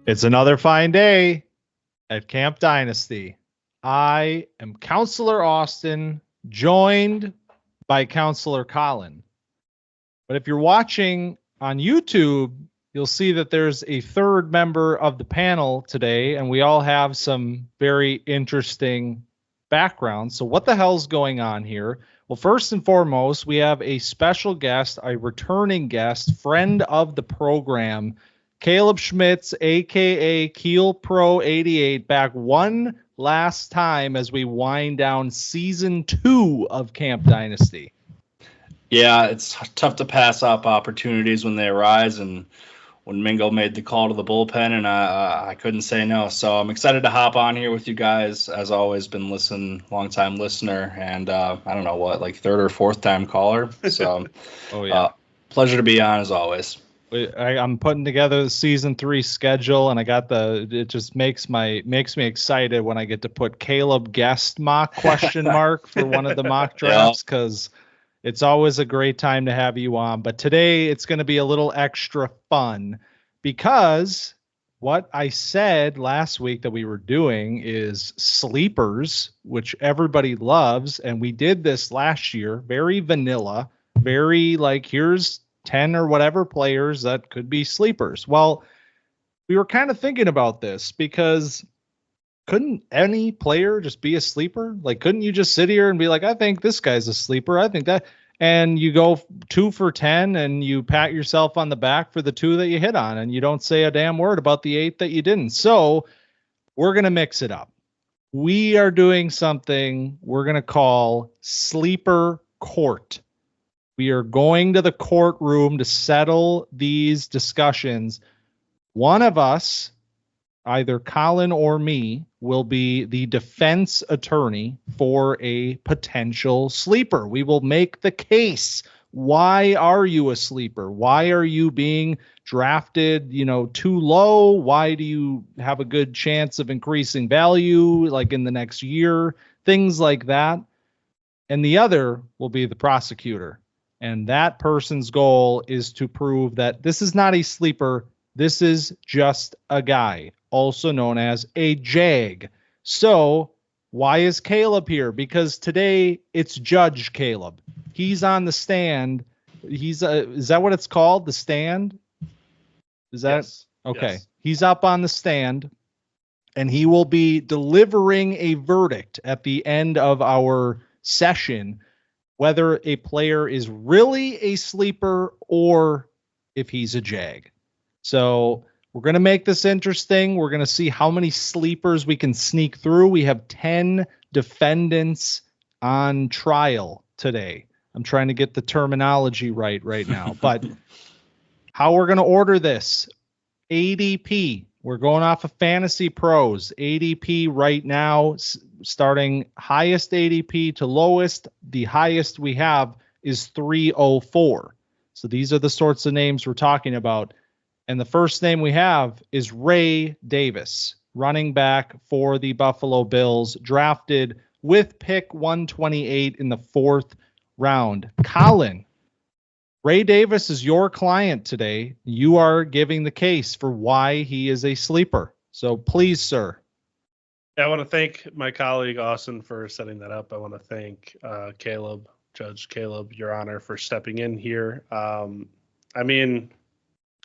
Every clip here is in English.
It's another fine day at Camp Dynasty. I am Counselor Austin, joined by Counselor Collin. But if you're watching on YouTube, you'll see that there's a third member of the panel today, and we all have some very interesting backgrounds. So what the hell's going on here? Well, first and foremost, we have a special guest, a returning guest, friend of the program, Caleb Schmitz, a.k.a. Keel Pro 88, back one last time as we wind down Season 2 of Camp Dynasty. Yeah, it's tough to pass up opportunities when they arise, and when Mingo made the call to the bullpen, and I couldn't say no. So I'm excited to hop on here with you guys. As always, been long-time listener, and I don't know what, like third or fourth time caller. So Oh yeah, pleasure to be on as always. I'm putting together the Season 3 schedule, and it just makes me excited when I get to put Caleb guest mock question mark for one of the mock drafts, because it's always a great time to have you on. But today it's going to be a little extra fun, because what I said last week that we were doing is sleepers, which everybody loves. And we did this last year, very vanilla, very like, here's 10 or whatever players that could be sleepers. Well, we were kind of thinking about this, because couldn't any player just be a sleeper? Like, couldn't you just sit here and be like, I think this guy's a sleeper, I think that, and you go 2 for 10 and you pat yourself on the back for the 2 that you hit on, and you don't say a damn word about the 8 that you didn't. So we're going to mix it up. We are doing something we're going to call Sleeper Court. We are going to the courtroom to settle these discussions. One of us, either Collin or me, will be the defense attorney for a potential sleeper. We will make the case. Why are you a sleeper? Why are you being drafted, too low? Why do you have a good chance of increasing value, like in the next year? Things like that. And the other will be the prosecutor. And that person's goal is to prove that this is not a sleeper. This is just a guy, also known as a jag. So why is Caleb here? Because today it's Judge Caleb. He's on the stand. Is that what it's called? The stand? Is that? Yes. Okay. Yes. He's up on the stand, and he will be delivering a verdict at the end of our session, whether a player is really a sleeper or if he's a jag. So we're going to make this interesting. We're going to see how many sleepers we can sneak through. We have 10 defendants on trial today. I'm trying to get the terminology right now. But how we're going to order this, ADP. We're going off of Fantasy Pros. ADP right now, starting highest ADP to lowest. The highest we have is 304. So these are the sorts of names we're talking about. And the first name we have is Ray Davis, running back for the Buffalo Bills, drafted with pick 128 in the 4th round. Collin, Ray Davis is your client today. You are giving the case for why he is a sleeper. So please, sir. I want to thank my colleague Austin for setting that up. I want to thank Caleb, Judge Caleb, Your Honor, for stepping in here.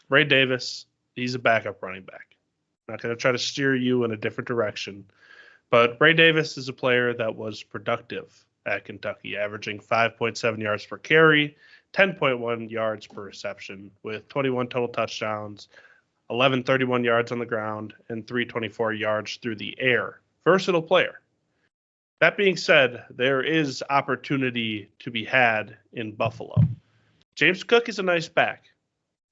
Ray Davis, he's a backup running back. I'm not going to try to steer you in a different direction. But Ray Davis is a player that was productive at Kentucky, averaging 5.7 yards per carry, 10.1 yards per reception, with 21 total touchdowns, 1131 yards on the ground, and 324 yards through the air. Versatile player. That being said, there is opportunity to be had in Buffalo. James Cook is a nice back.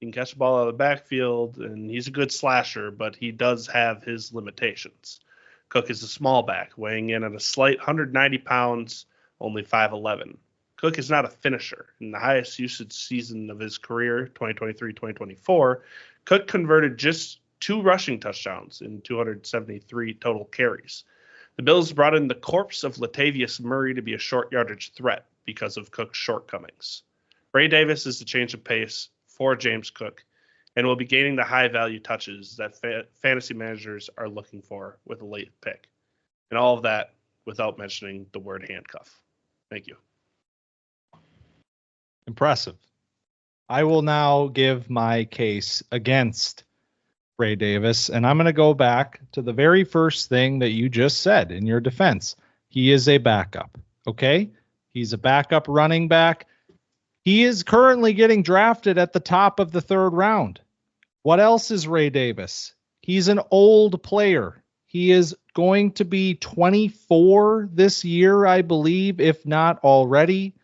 He can catch the ball out of the backfield, and he's a good slasher, but he does have his limitations. Cook is a small back, weighing in at a slight 190 pounds, only 5'11". Cook is not a finisher. In the highest usage season of his career, 2023-2024, Cook converted just 2 rushing touchdowns in 273 total carries. The Bills brought in the corpse of Latavius Murray to be a short yardage threat because of Cook's shortcomings. Ray Davis is the change of pace for James Cook, and will be gaining the high-value touches that fantasy managers are looking for with a late pick. And all of that without mentioning the word handcuff. Thank you. Impressive. I will now give my case against Ray Davis, and I'm going to go back to the very first thing that you just said in your defense. He is a backup, okay? He's a backup running back. He is currently getting drafted at the top of the 3rd round. What else is Ray Davis? He's an old player. He is going to be 24 this year, I believe, if not already.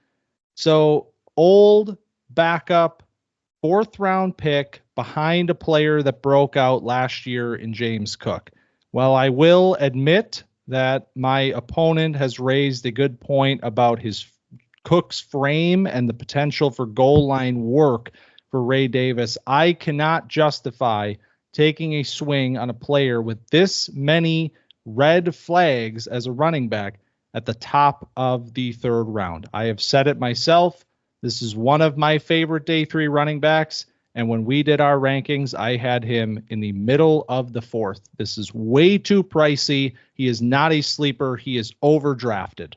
So old backup, 4th round pick behind a player that broke out last year in James Cook. Well, I will admit that my opponent has raised a good point about his Cook's frame and the potential for goal line work for Ray Davis. I cannot justify taking a swing on a player with this many red flags as a running back at the top of the 3rd round. I have said it myself. This is one of my favorite day 3 running backs. And when we did our rankings, I had him in the middle of the 4th. This is way too pricey. He is not a sleeper. He is overdrafted.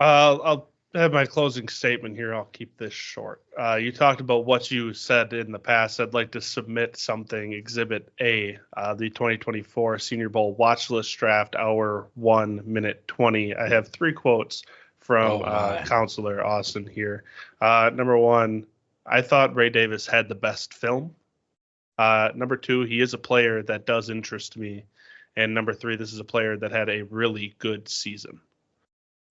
I'll have my closing statement here. I'll keep this short. You talked about what you said in the past. I'd like to submit something, Exhibit A, the 2024 Senior Bowl watch list draft, hour 1 minute 20. I have 3 quotes from Counselor Austin here. Number 1, I thought Ray Davis had the best film. Number 2, he is a player that does interest me. And number 3, this is a player that had a really good season.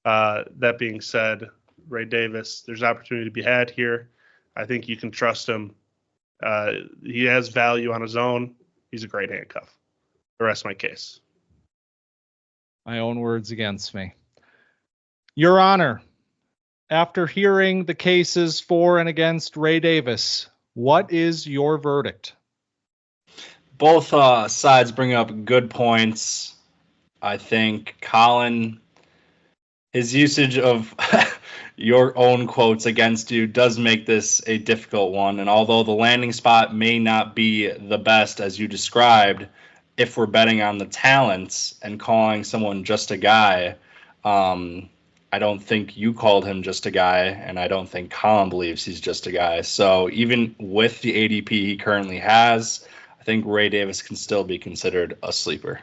That being said, Ray Davis, there's opportunity to be had here. I think you can trust him. He has value on his own. He's a great handcuff. The rest of my case. My own words against me. Your Honor, after hearing the cases for and against Ray Davis, what is your verdict? Both sides bring up good points. I think Collin, his usage of your own quotes against you does make this a difficult one. And although the landing spot may not be the best as you described, if we're betting on the talents and calling someone just a guy, I don't think you called him just a guy, and I don't think Collin believes he's just a guy. So even with the ADP he currently has, I think Ray Davis can still be considered a sleeper.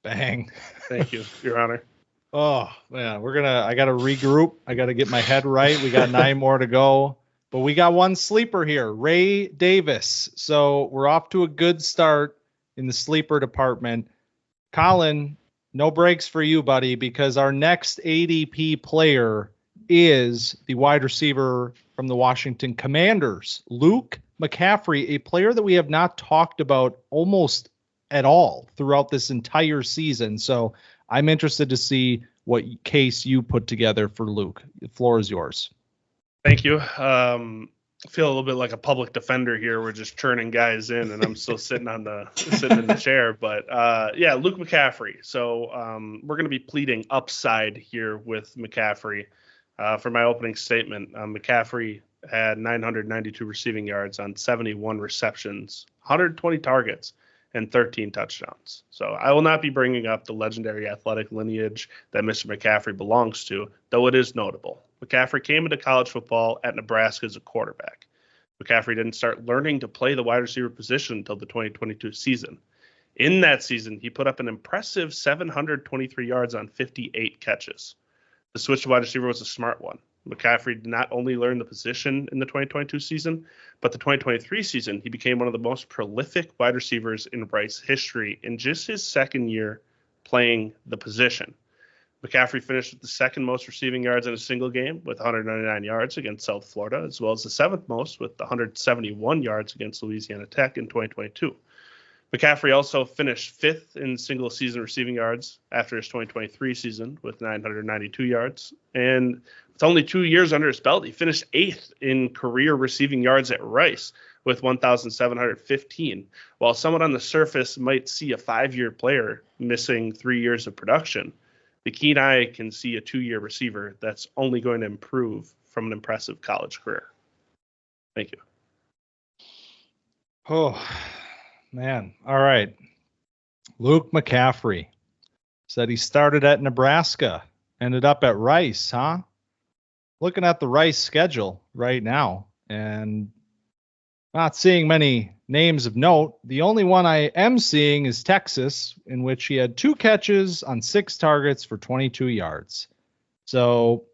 Bang. Thank you, Your Honor. Oh, man, I got to regroup. I got to get my head right. We got 9 more to go, but we got one sleeper here, Ray Davis. So we're off to a good start in the sleeper department. Collin, no breaks for you, buddy, because our next ADP player is the wide receiver from the Washington Commanders, Luke McCaffrey, a player that we have not talked about almost at all throughout this entire season. So I'm interested to see what case you put together for Luke. The floor is yours. Thank you. I feel a little bit like a public defender here. We're just churning guys in, and I'm still sitting in the chair. But yeah, Luke McCaffrey. So we're going to be pleading upside here with McCaffrey. For my opening statement, McCaffrey had 992 receiving yards on 71 receptions, 120 targets, and 13 touchdowns. So I will not be bringing up the legendary athletic lineage that Mr. McCaffrey belongs to, though it is notable. McCaffrey came into college football at Nebraska as a quarterback. McCaffrey didn't start learning to play the wide receiver position until the 2022 season. In that season, he put up an impressive 723 yards on 58 catches. The switch to wide receiver was a smart one. McCaffrey did not only learn the position in the 2022 season, but the 2023 season, he became one of the most prolific wide receivers in Rice history in just his second year playing the position. McCaffrey finished with the second most receiving yards in a single game with 199 yards against South Florida, as well as the seventh most with 171 yards against Louisiana Tech in 2022. McCaffrey also finished fifth in single season receiving yards after his 2023 season with 992 yards. And with only 2 years under his belt, he finished eighth in career receiving yards at Rice with 1,715. While someone on the surface might see a 5-year player missing 3 years of production, the keen eye can see a 2-year receiver that's only going to improve from an impressive college career. Thank you. Oh, man. All right. Luke McCaffrey said he started at Nebraska, ended up at Rice, huh? Looking at the Rice schedule right now and not seeing many names of note. The only one I am seeing is Texas, in which he had 2 catches on 6 targets for 22 yards. So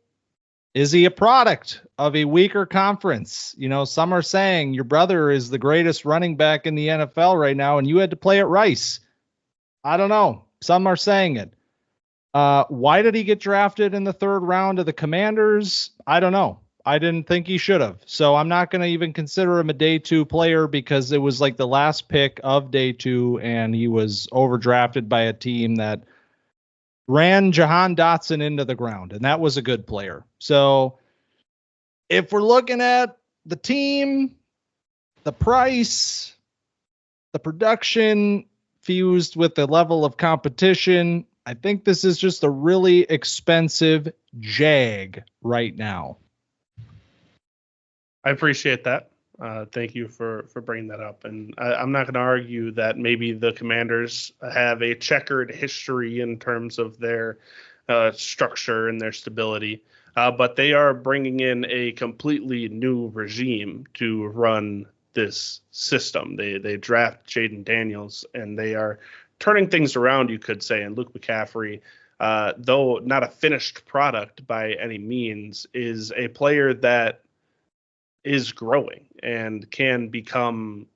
is he a product of a weaker conference? You know, some are saying your brother is the greatest running back in the NFL right now, and you had to play at Rice. I don't know. Some are saying it. Why did he get drafted in the 3rd round of the Commanders? I don't know. I didn't think he should have. So I'm not going to even consider him a day 2 player because it was like the last pick of day 2, and he was overdrafted by a team that ran Jahan Dotson into the ground, and that was a good player. So if we're looking at the team, the price, the production fused with the level of competition, I think this is just a really expensive jag right now. I appreciate that. Thank you for bringing that up. And I'm not going to argue that maybe the Commanders have a checkered history in terms of their structure and their stability, but they are bringing in a completely new regime to run this system. They draft Jaden Daniels, and they are turning things around, you could say. And Luke McCaffrey, though not a finished product by any means, is a player that is growing and can become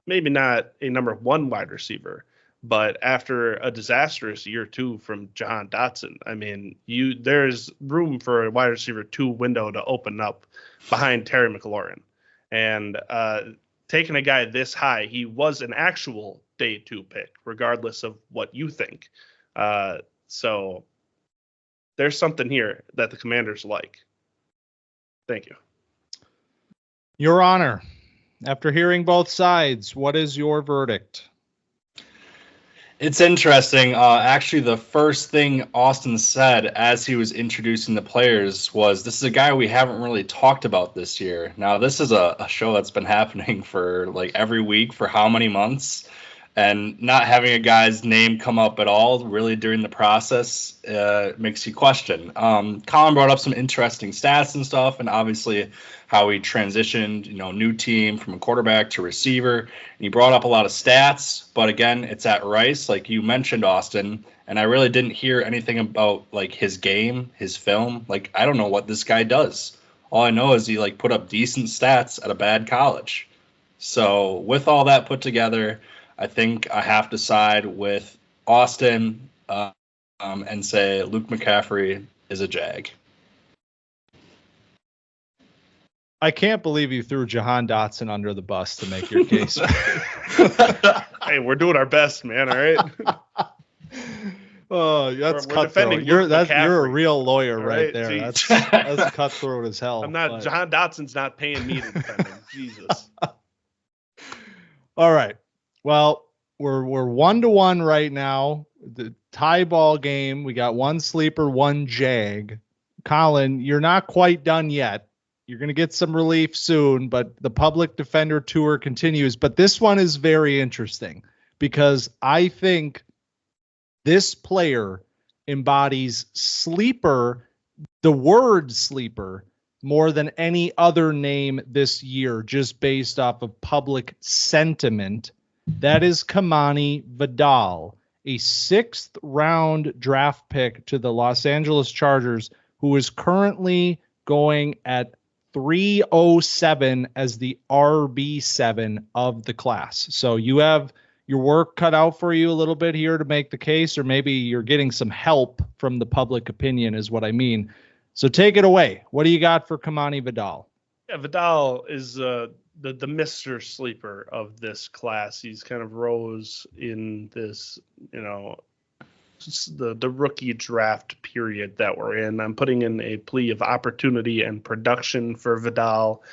maybe not a number 1 wide receiver, but after a disastrous year 2 from Jahan Dotson, I mean, there's room for a wide receiver 2 window to open up behind Terry McLaurin. And taking a guy this high, he was an actual day 2 pick, regardless of what you think. So there's something here that the Commanders like. Thank you. Your Honor, after hearing both sides, what is your verdict? It's interesting. Actually, the first thing Austin said as he was introducing the players was, this is a guy we haven't really talked about this year. Now, this is a show that's been happening for like every week for how many months? And not having a guy's name come up at all really during the process makes you question. Collin brought up some interesting stats and stuff, and obviously how he transitioned, new team from a quarterback to receiver. And he brought up a lot of stats, but again, it's at Rice, like you mentioned, Austin, and I really didn't hear anything about like his game, his film. Like, I don't know what this guy does. All I know is he like put up decent stats at a bad college. So with all that put together, I think I have to side with Austin and say Luke McCaffrey is a jag. I can't believe you threw Jahan Dotson under the bus to make your case. Hey, we're doing our best, man. All right. Oh, that's cutthroat. You're a real lawyer right there. Geez. That's cutthroat as hell. I'm not. Jahan Dotson's not paying me to defend him. Jesus. All right. Well, we're 1-1 right now. The tie ball game. We got 1 sleeper, 1 jag. Collin, you're not quite done yet. You're going to get some relief soon, but the public defender tour continues. But this one is very interesting because I think this player embodies sleeper, the word sleeper, more than any other name this year, just based off of public sentiment. That is Kimani Vidal, a 6th round draft pick to the Los Angeles Chargers, who is currently going at 307 as the RB7 of the class. So you have your work cut out for you a little bit here to make the case, or maybe you're getting some help from the public opinion is what I mean. So take it away. What do you got for Kimani Vidal? Yeah, Vidal is the Mr. Sleeper of this class. He's kind of rose in this, the rookie draft period that we're in. I'm putting in a plea of opportunity and production for Vidal.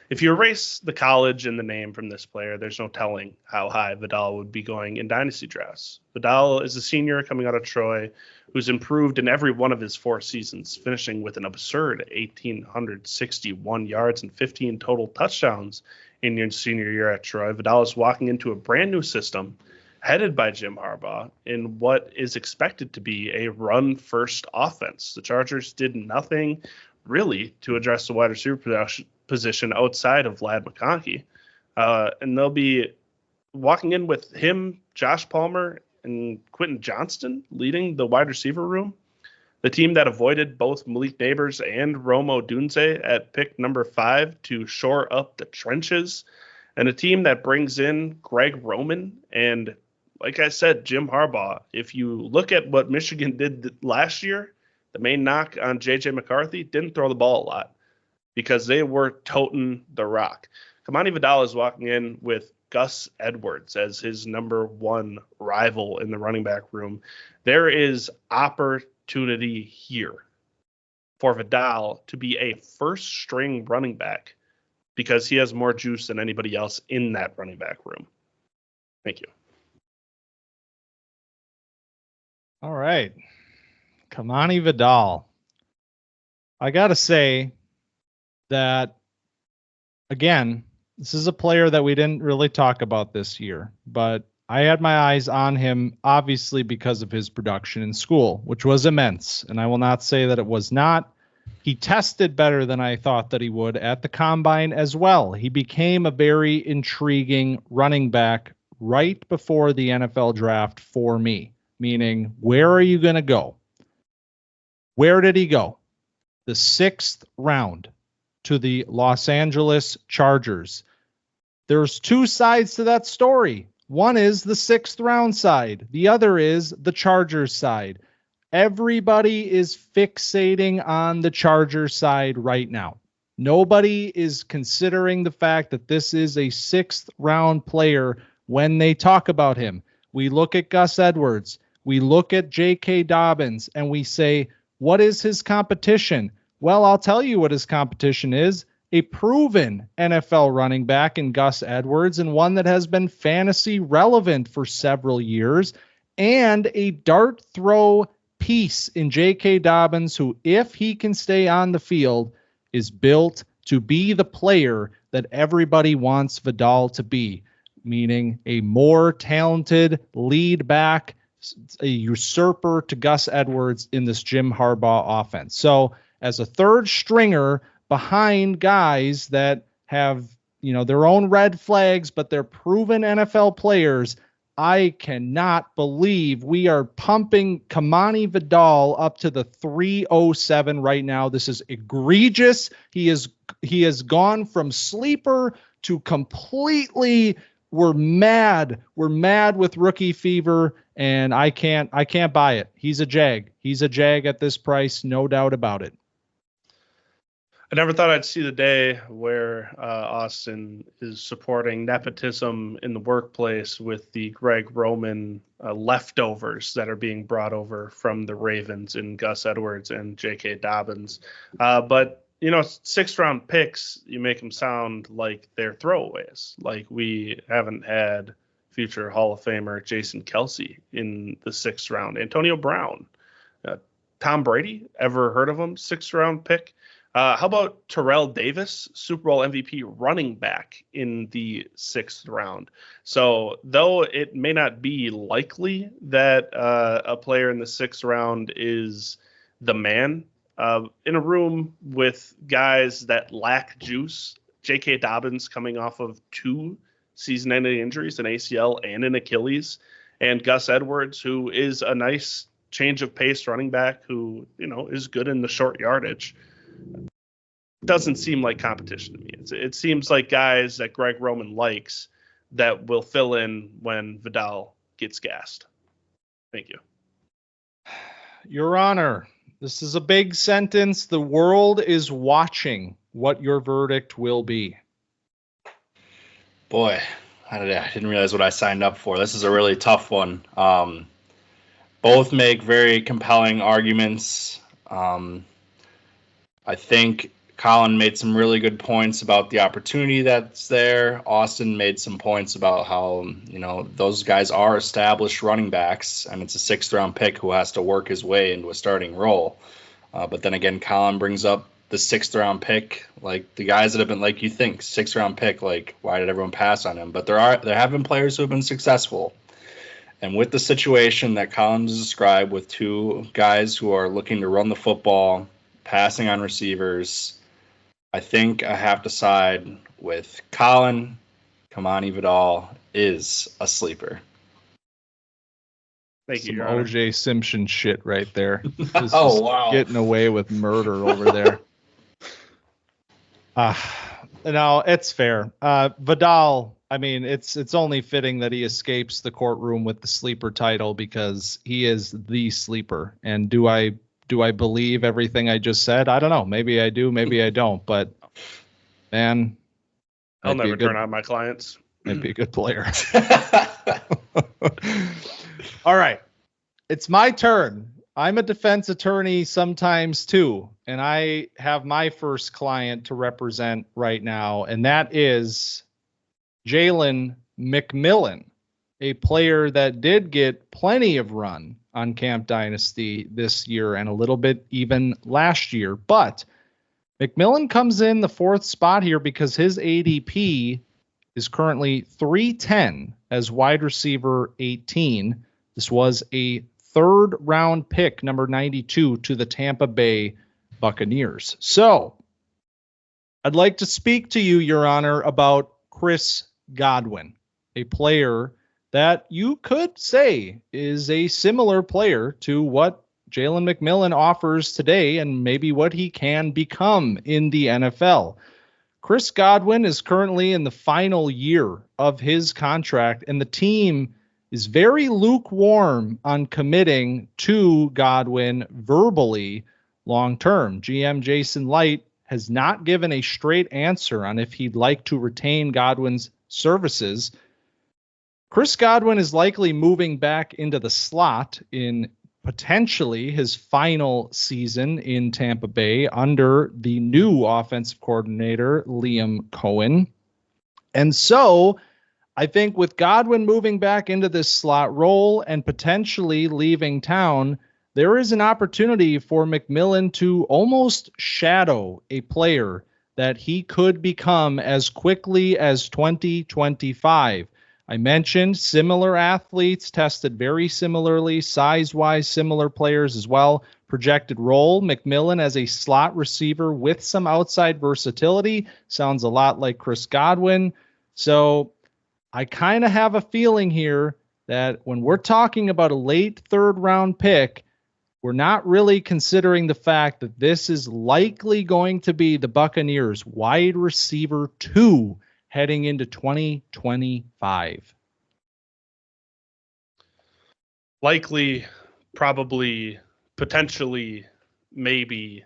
If you erase the college and the name from this player, there's no telling how high Vidal would be going in dynasty drafts. Vidal is a senior coming out of Troy who's improved in every one of his 4 seasons, finishing with an absurd 1,861 yards and 15 total touchdowns in your senior year at Troy. Vidal is walking into a brand new system headed by Jim Harbaugh in what is expected to be a run-first offense. The Chargers did nothing really to address the wide receiver position outside of Vlad McConkey. And they'll be walking in with him, Josh Palmer, and Quentin Johnston leading the wide receiver room. The team that avoided both Malik Neighbors and Rome Odunze at pick number 5 to shore up the trenches. And a team that brings in Greg Roman and, like I said, Jim Harbaugh. If you look at what Michigan did last year, the main knock on J.J. McCarthy, didn't throw the ball a lot because they were toting the rock. Kimani Vidal is walking in with Gus Edwards as his number 1 rival in the running back room. There is opportunity here for Vidal to be a first-string running back because he has more juice than anybody else in that running back room. Thank you. All right. Kimani Vidal. I got to say that, again, this is a player that we didn't really talk about this year, but I had my eyes on him, obviously, because of his production in school, which was immense. And I will not say that it was not. He tested better than I thought that he would at the combine as well. He became a very intriguing running back right before the NFL draft for me, meaning, where are you going to go? Where did he go? The 6th round to the Los Angeles Chargers. There's 2 sides to that story. One is the 6th round side. The other is the Chargers side. Everybody is fixating on the Chargers side right now. Nobody is considering the fact that this is a 6th round player when they talk about him. We look at Gus Edwards. We look at J.K. Dobbins and we say, what is his competition? Well, I'll tell you what his competition is. A proven NFL running back in Gus Edwards and one that has been fantasy relevant for several years, and a dart throw piece in J.K. Dobbins, who, if he can stay on the field, is built to be the player that everybody wants Vidal to be, meaning a more talented lead back, a usurper to Gus Edwards in this Jim Harbaugh offense. So as a third stringer behind guys that have, their own red flags, but they're proven NFL players, I cannot believe we are pumping Kimani Vidal up to the 307 right now. This is egregious. He has gone from sleeper to completely, we're mad. We're mad with rookie fever, and I can't buy it. He's a jag. He's a jag at this price, no doubt about it. I never thought I'd see the day where Austin is supporting nepotism in the workplace with the Greg Roman leftovers that are being brought over from the Ravens in Gus Edwards and J.K. Dobbins. But 6th round picks, you make them sound like they're throwaways. Like we haven't had future Hall of Famer Jason Kelce in the 6th round. Antonio Brown, Tom Brady, ever heard of him? 6th round pick. How about Terrell Davis, Super Bowl MVP running back in the 6th round? So though it may not be likely that a player in the 6th round is the man, in a room with guys that lack juice, J.K. Dobbins coming off of 2 season-ending injuries, an ACL and an Achilles, and Gus Edwards, who is a nice change of pace running back who, is good in the short yardage. Doesn't seem like competition to me. It seems like guys that Greg Roman likes that will fill in when Vidal gets gassed. Thank you. Your Honor, this is a big sentence. The world is watching what your verdict will be. Boy, I didn't realize what I signed up for. This is a really tough one. Both make very compelling arguments. I think Collin made some really good points about the opportunity that's there. Austin made some points about how, those guys are established running backs, and it's a 6th round pick who has to work his way into a starting role. But then again, Collin brings up the 6th-round pick. Like, the guys that have been, like, you think 6th-round pick, like, why did everyone pass on him? But there have been players who have been successful. And with the situation that Collin described, with 2 guys who are looking to run the football, passing on receivers, I think I have to side with Collin. Kimani Vidal is a sleeper. Thank you, Some Your Honor. OJ Simpson shit right there. Oh, wow. Getting away with murder over there. No, it's fair. Vidal, I mean, it's only fitting that he escapes the courtroom with the sleeper title because he is the sleeper. And do I believe everything I just said? I don't know. Maybe I do, maybe I don't. But man, I'll never turn on my clients. Might be a good player. All right. It's my turn. I'm a defense attorney sometimes too, and I have my first client to represent right now, and that is Jalen McMillan, a player that did get plenty of run on Camp Dynasty this year and a little bit even last year. But McMillan comes in the 4th spot here because his ADP is currently 310 as wide receiver 18. This was a 3rd-round pick, number 92, to the Tampa Bay Buccaneers. So I'd like to speak to you, Your Honor, about Chris Godwin, a player that you could say is a similar player to what Jalen McMillan offers today and maybe what he can become in the NFL. Chris Godwin is currently in the final year of his contract, and the team is very lukewarm on committing to Godwin verbally long-term. GM Jason Light has not given a straight answer on if he'd like to retain Godwin's services. Chris Godwin is likely moving back into the slot in potentially his final season in Tampa Bay under the new offensive coordinator, Liam Cohen. And so I think with Godwin moving back into this slot role and potentially leaving town, there is an opportunity for McMillan to almost shadow a player that he could become as quickly as 2025. I mentioned similar athletes tested very similarly, size-wise similar players as well. Projected role, McMillan as a slot receiver with some outside versatility. Sounds a lot like Chris Godwin. So I kind of have a feeling here that when we're talking about a late 3rd-round pick, we're not really considering the fact that this is likely going to be the Buccaneers' wide receiver 2 heading into 2025. Likely, probably, potentially, maybe.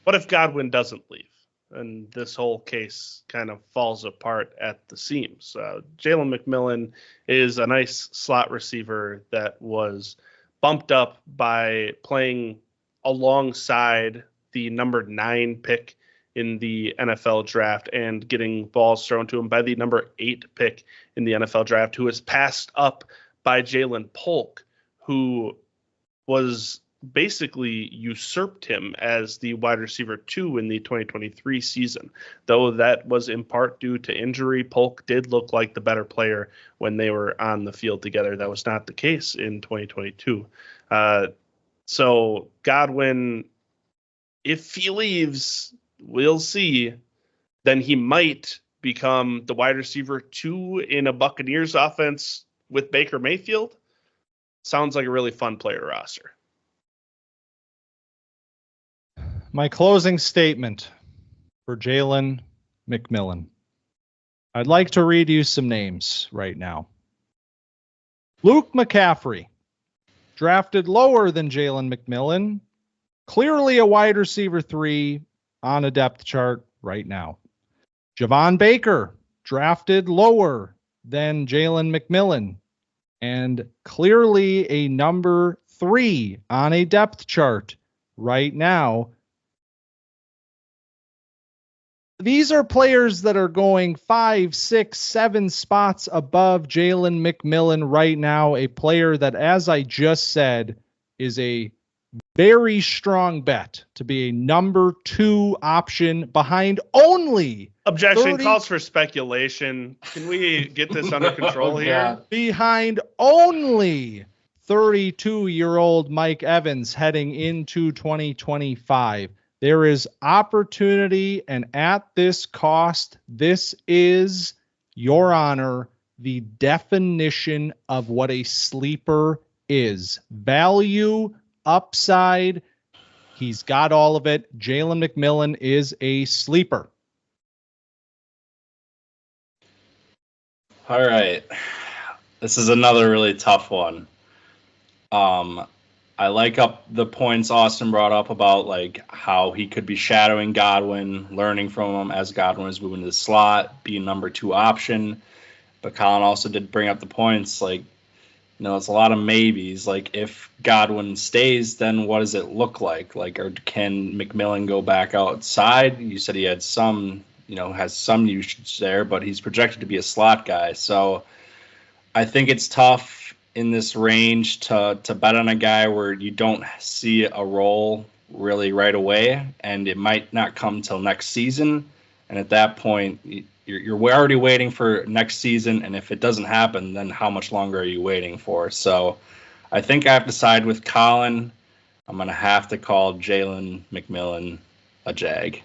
What if Godwin doesn't leave? And this whole case kind of falls apart at the seams. Jalen McMillan is a nice slot receiver that was bumped up by playing alongside the number 9 pick in the NFL draft and getting balls thrown to him by the number 8 pick in the NFL draft, who was passed up by Jalen Polk, who was basically usurped him as the wide receiver 2 in the 2023 season. Though that was in part due to injury, Polk did look like the better player when they were on the field together. That was not the case in 2022. So Godwin, if he leaves, we'll see, then he might become the wide receiver 2 in a Buccaneers offense with Baker Mayfield. Sounds like a really fun player roster. My closing statement for Jalen McMillan. I'd like to read you some names right now. Luke McCaffrey, drafted lower than Jalen McMillan, clearly a wide receiver 3 on a depth chart right now. Javon Baker, drafted lower than Jalen McMillan, and clearly a number 3 on a depth chart right now. These are players that are going 5, 6, 7 spots above Jalen McMillan right now, a player that, as I just said, is a very strong bet to be a number 2 option behind only objection calls for speculation. Can we get this under control here? Behind only 32-year-old Mike Evans heading into 2025. There is opportunity, and at this cost, this is, Your Honor, the definition of what a sleeper is. Value, upside, he's got all of it. Jalen McMillan is a sleeper. All right. This is another really tough one. I like the points Austin brought up about like how he could be shadowing Godwin, learning from him as Godwin is moving to the slot, be a number 2 option. But Collin also did bring up the points like, it's a lot of maybes. Like if Godwin stays, then what does it look like? Like, or can McMillan go back outside? You said he had some, has some usage there, but he's projected to be a slot guy. So I think it's tough in this range to bet on a guy where you don't see a role really right away, and it might not come till next season. And at that point, you're already waiting for next season, and if it doesn't happen, then how much longer are you waiting for? So I think I have to side with Collin. I'm going to have to call Jalen McMillan a Jag.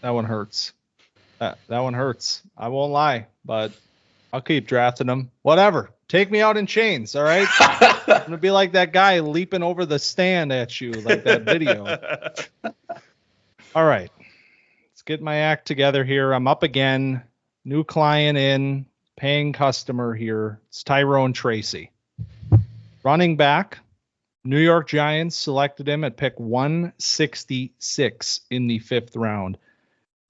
That one hurts. That one hurts. I won't lie, but I'll keep drafting him. Whatever. Take me out in chains, all right? I'm going to be like that guy leaping over the stand at you, like that video. All right. Let's get my act together here. I'm up again. New client in. Paying customer here. It's Tyrone Tracy. Running back. New York Giants selected him at pick 166 in the 5th round.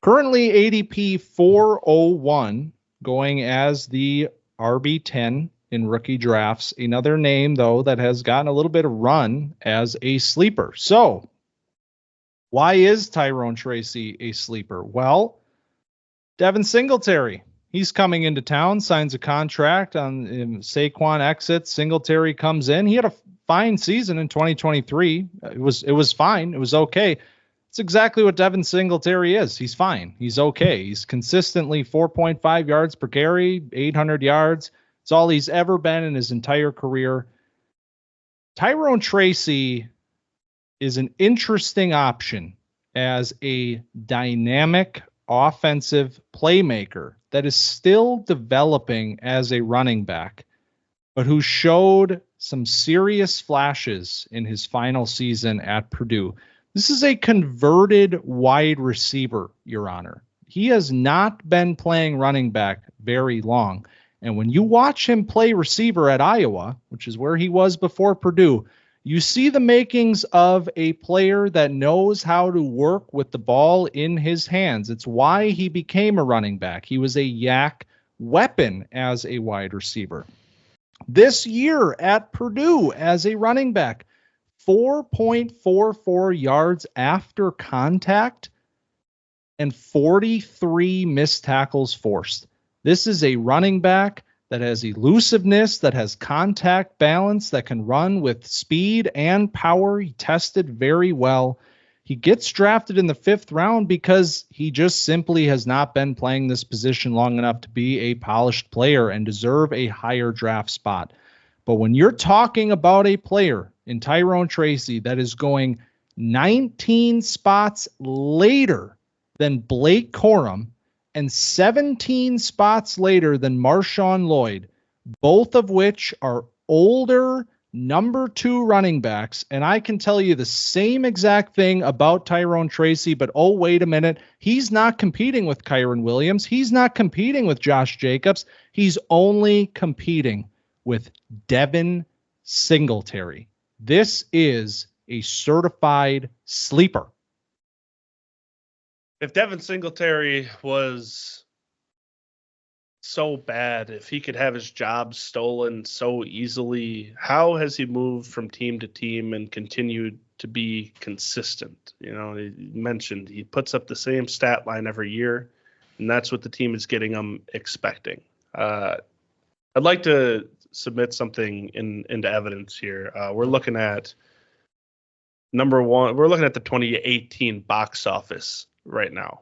Currently ADP 401. Going as the RB10 in rookie drafts. Another name, though, that has gotten a little bit of run as a sleeper. So, why is Tyrone Tracy a sleeper? Well, Devin Singletary. He's coming into town, signs a contract on Saquon exits. Singletary comes in. He had a fine season in 2023. It was fine. It was okay. It's exactly what Devin Singletary is. He's fine. He's okay. He's consistently 4.5 yards per carry, 800 yards. It's all he's ever been in his entire career. Tyrone Tracy is an interesting option as a dynamic offensive playmaker that is still developing as a running back, but who showed some serious flashes in his final season at Purdue. This is a converted wide receiver, Your Honor. He has not been playing running back very long. And when you watch him play receiver at Iowa, which is where he was before Purdue, you see the makings of a player that knows how to work with the ball in his hands. It's why he became a running back. He was a yak weapon as a wide receiver. This year at Purdue as a running back, 4.44 yards after contact and 43 missed tackles forced. This is a running back that has elusiveness, that has contact balance, that can run with speed and power. He tested very well. He gets drafted in the 5th round because he just simply has not been playing this position long enough to be a polished player and deserve a higher draft spot. But when you're talking about a player in Tyrone Tracy that is going 19 spots later than Blake Corum and 17 spots later than Marshawn Lloyd, both of which are older number 2 running backs, and I can tell you the same exact thing about Tyrone Tracy, but oh, wait a minute. He's not competing with Kyron Williams. He's not competing with Josh Jacobs. He's only competing with Devin Singletary. This is a certified sleeper. If Devin Singletary was so bad, if he could have his job stolen so easily, how has he moved from team to team and continued to be consistent? You know, he mentioned he puts up the same stat line every year, and that's what the team is getting him expecting. I'd like to submit something into evidence here. We're looking at number one. We're looking at the 2018 box office right now.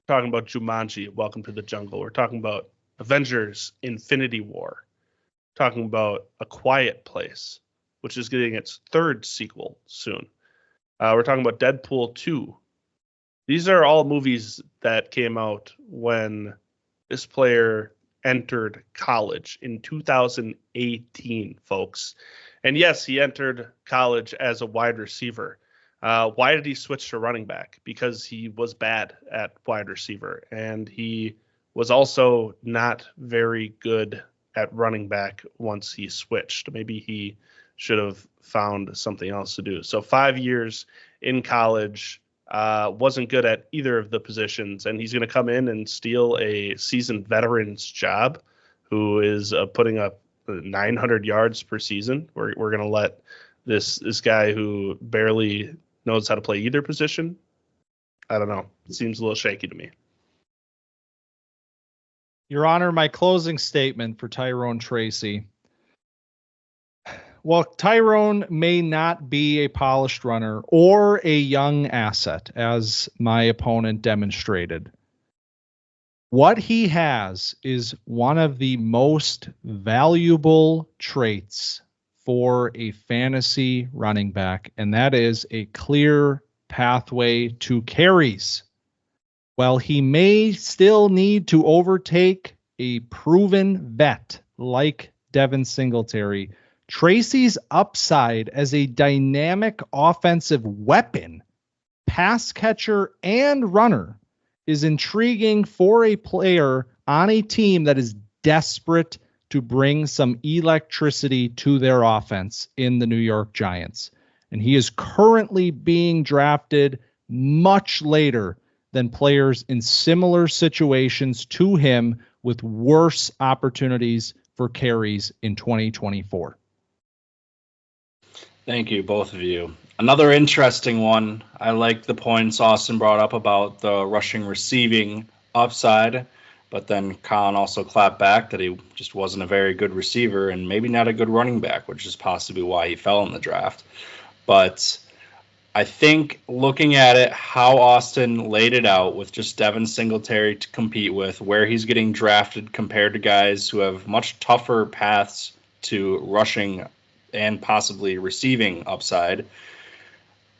We're talking about Jumanji, Welcome to the Jungle. We're talking about Avengers: Infinity War. We're talking about A Quiet Place, which is getting its third sequel soon. We're talking about Deadpool 2. These are all movies that came out when this player entered college in 2018, folks. And yes, he entered college as a wide receiver. Why did he switch to running back? Because he was bad at wide receiver, and he was also not very good at running back once he switched. Maybe he should have found something else to do. So 5 years in college, wasn't good at either of the positions, and he's going to come in and steal a seasoned veteran's job who is putting up 900 yards per season. We're going to let this guy who barely knows how to play either position. I don't know. It seems a little shaky to me. Your Honor, my closing statement for Tyrone Tracy. While Tyrone may not be a polished runner or a young asset, as my opponent demonstrated, what he has is one of the most valuable traits for a fantasy running back, and that is a clear pathway to carries. While he may still need to overtake a proven vet like Devin Singletary, Tracy's upside as a dynamic offensive weapon, pass catcher, and runner is intriguing for a player on a team that is desperate to bring some electricity to their offense in the New York Giants. And he is currently being drafted much later than players in similar situations to him with worse opportunities for carries in 2024. Thank you, both of you. Another interesting one. I like the points Austin brought up about the rushing receiving upside, but then Collin also clapped back that he just wasn't a very good receiver and maybe not a good running back, which is possibly why he fell in the draft. But I think looking at it, how Austin laid it out with just Devin Singletary to compete with, where he's getting drafted compared to guys who have much tougher paths to rushing and possibly receiving upside,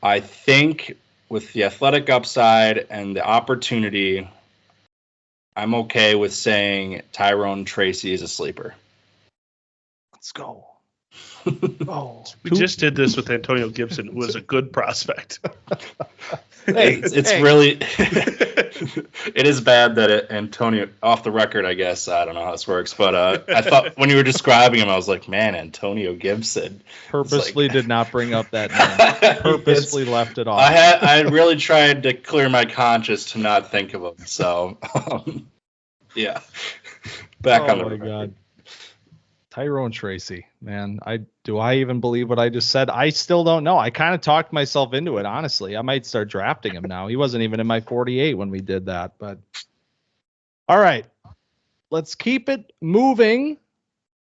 I think with the athletic upside and the opportunity, I'm okay with saying Tyrone Tracy is a sleeper. Let's go. We just did this with Antonio Gibson, who was a good prospect. It's really it is bad that Antonio, off the record, I guess, I don't know how this works, but I thought when you were describing him, I was like, man, Antonio Gibson. Purposely did not bring up that name. Purposely left it off. I really tried to clear my conscience to not think of him. So, yeah. Back on the record. God. Tyrone Tracy, man, do I even believe what I just said? I still don't know. I kind of talked myself into it, honestly. I might start drafting him now. He wasn't even in my 48 when we did that, but all right, let's keep it moving.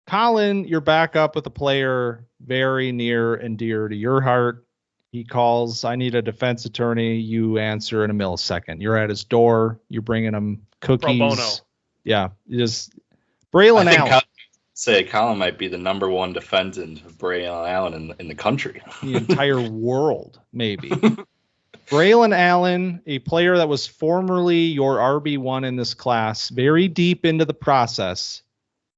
Collin, you're back up with a player very near and dear to your heart. He calls, I need a defense attorney. You answer in a millisecond. You're at his door. You're bringing him cookies. Pro bono. Yeah, just Braelon Allen. Collin might be the number one defendant of Braelon Allen in the country. The entire world, maybe. Braelon Allen, a player that was formerly your RB1 in this class, very deep into the process,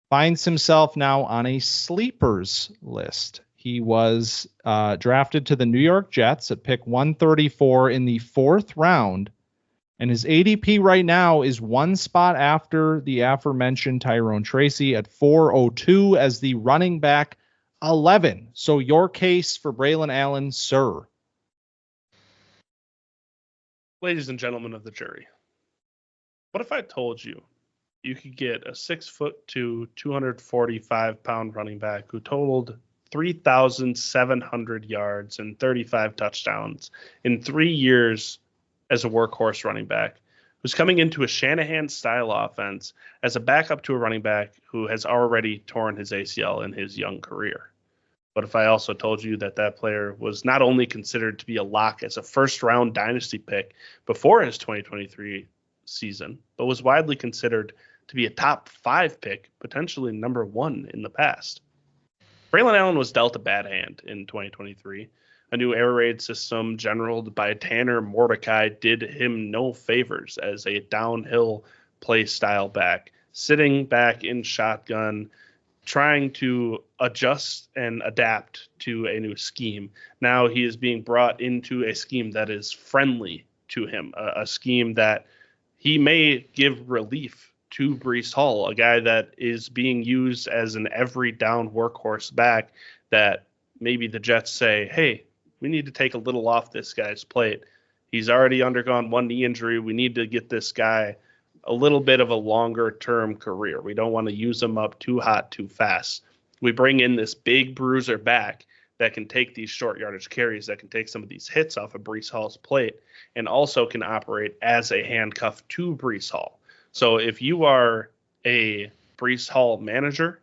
finds himself now on a sleepers list. He was drafted to the New York Jets at pick 134 in the 4th round. And his ADP right now is one spot after the aforementioned Tyrone Tracy at 402 as the running back 11. So your case for Braelon Allen, sir. Ladies and gentlemen of the jury, what if I told you you could get a 6'2", 245-pound running back who totaled 3,700 yards and 35 touchdowns in 3 years as a workhorse running back, who's coming into a Shanahan-style offense as a backup to a running back who has already torn his ACL in his young career. But if I also told you that that player was not only considered to be a lock as a first-round dynasty pick before his 2023 season, but was widely considered to be a top 5 pick, potentially number 1 in the past. Braelon Allen was dealt a bad hand in 2023. A new air raid system generaled by Tanner Mordecai did him no favors as a downhill play style back, sitting back in shotgun, trying to adjust and adapt to a new scheme. Now he is being brought into a scheme that is friendly to him, a scheme that he may give relief to Breece Hall, a guy that is being used as an every down workhorse back that maybe the Jets say, hey, we need to take a little off this guy's plate. He's already undergone one knee injury. We need to get this guy a little bit of a longer term career. We don't want to use him up too hot, too fast. We bring in this big bruiser back that can take these short yardage carries, that can take some of these hits off of Breece Hall's plate, and also can operate as a handcuff to Breece Hall. So if you are a Breece Hall manager,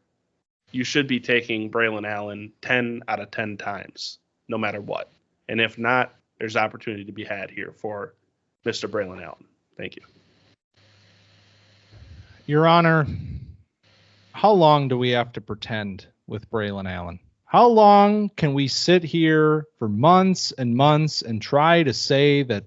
you should be taking Braelon Allen 10 out of 10 times, no matter what. And if not, there's opportunity to be had here for Mr. Braelon Allen. Thank you. Your Honor, how long do we have to pretend with Braelon Allen? How long can we sit here for months and months and try to say that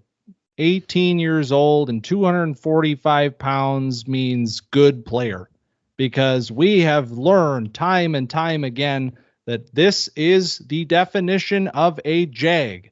18 years old and 245 pounds means good player? Because we have learned time and time again that this is the definition of a jag.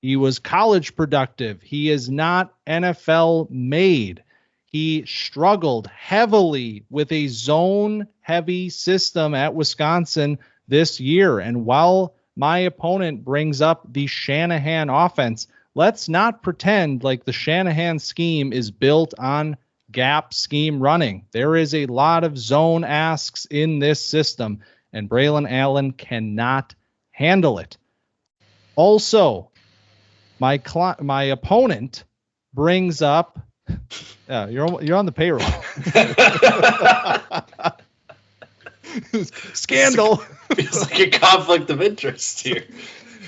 He was college productive. He is not NFL made. He struggled heavily with a zone-heavy system at Wisconsin this year. And while my opponent brings up the Shanahan offense, let's not pretend like the Shanahan scheme is built on gap scheme running. There is a lot of zone asks in this system, and Braelon Allen cannot handle it. Also, my opponent brings up you're on the payroll. Scandal. Feels like a conflict of interest here.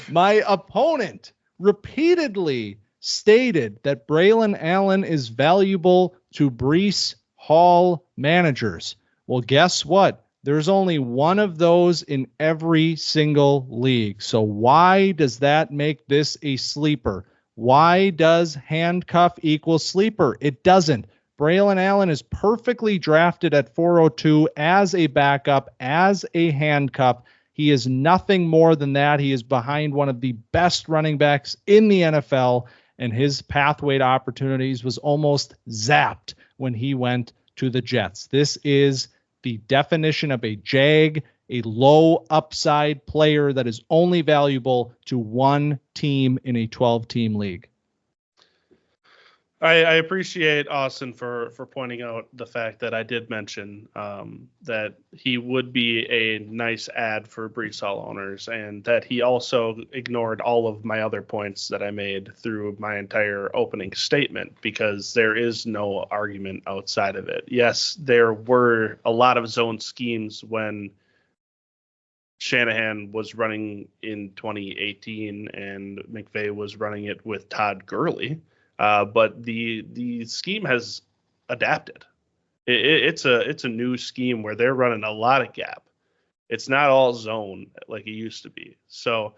My opponent repeatedly stated that Braelon Allen is valuable to Breece Hall managers. Well, guess what? There's only one of those in every single league. So why does that make this a sleeper? Why does handcuff equal sleeper? It doesn't. Braelon Allen is perfectly drafted at 402 as a backup, as a handcuff. He is nothing more than that. He is behind one of the best running backs in the NFL, and his pathway to opportunities was almost zapped when he went to the Jets. This is the definition of a jag, a low upside player that is only valuable to one team in a 12-team league. I appreciate Austin for pointing out the fact that I did mention that he would be a nice ad for Breece Hall owners, and that he also ignored all of my other points that I made through my entire opening statement, because there is no argument outside of it. Yes, there were a lot of zone schemes when Shanahan was running in 2018 and McVay was running it with Todd Gurley. But the scheme has adapted. It's a new scheme where they're running a lot of gap. It's not all zone like it used to be. So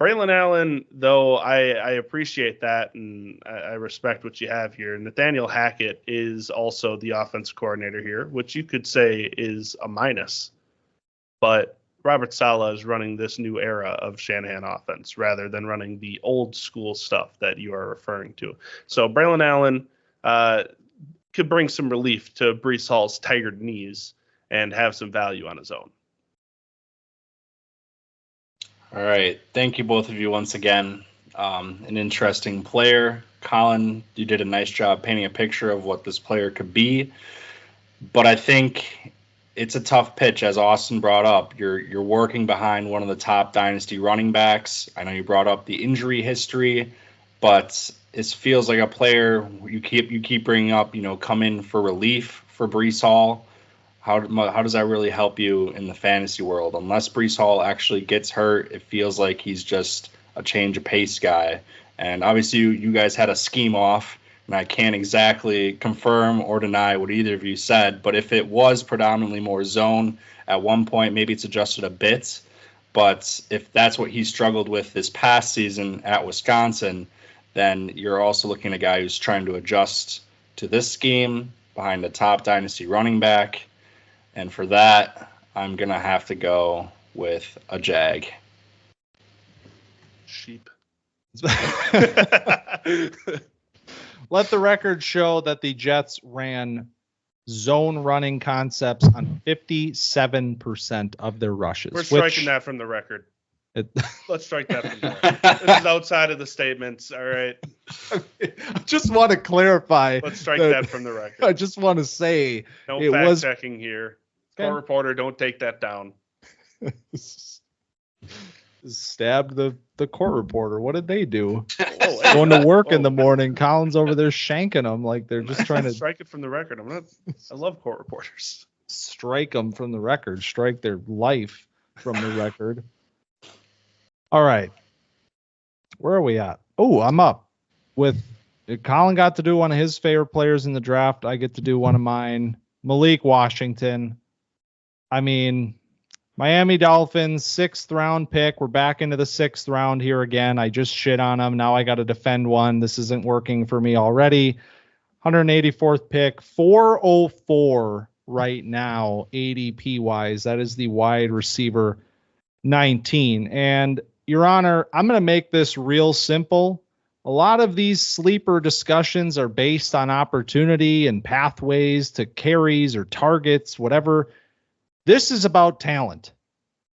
Braelon Allen, though, I appreciate that, and I respect what you have here. Nathaniel Hackett is also the offensive coordinator here, which you could say is a minus. But Robert Saleh is running this new era of Shanahan offense rather than running the old school stuff that you are referring to. So Braelon Allen could bring some relief to Breece Hall's tired knees and have some value on his own. All right. Thank you, both of you, once again. An interesting player. Collin, you did a nice job painting a picture of what this player could be. But I think it's a tough pitch, as Austin brought up. You're working behind one of the top dynasty running backs. I know you brought up the injury history, but this feels like a player you keep bringing up, come in for relief for Breece Hall. How does that really help you in the fantasy world? Unless Breece Hall actually gets hurt, it feels like he's just a change of pace guy. And obviously you guys had a scheme off, and I can't exactly confirm or deny what either of you said, but if it was predominantly more zone at one point, maybe it's adjusted a bit. But if that's what he struggled with this past season at Wisconsin, then you're also looking at a guy who's trying to adjust to this scheme behind the top dynasty running back. And for that, I'm going to have to go with a Jag. Sheep. Let the record show that the Jets ran zone running concepts on 57% of their rushes. We're striking that from the record. Let's strike that from the record. This is outside of the statements. All right. I just want to clarify. Let's strike that from the record. I just want to say no fact checking here. Court reporter, don't take that down. Stabbed the court reporter. What did they do? Going to work in the morning. Colin's over there shanking them like they're just trying to strike it from the record. I love court reporters. Strike them from the record. Strike their life from the record. All right. Where are we at? Oh, I'm up with Collin got to do one of his favorite players in the draft. I get to do one of mine. Malik Washington. I mean, Miami Dolphins, 6th round pick. We're back into the 6th round here again. I just shit on them. Now I got to defend one. This isn't working for me already. 184th pick, 404 right now, ADP wise. That is the wide receiver 19. And Your Honor, I'm going to make this real simple. A lot of these sleeper discussions are based on opportunity and pathways to carries or targets, whatever. This is about talent.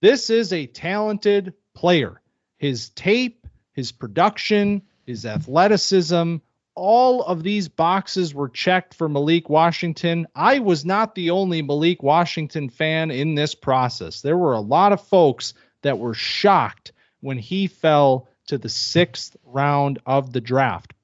This is a talented player. His tape, his production, his athleticism, all of these boxes were checked for Malik Washington. I was not the only Malik Washington fan in this process. There were a lot of folks that were shocked when he fell to the 6th round of the draft.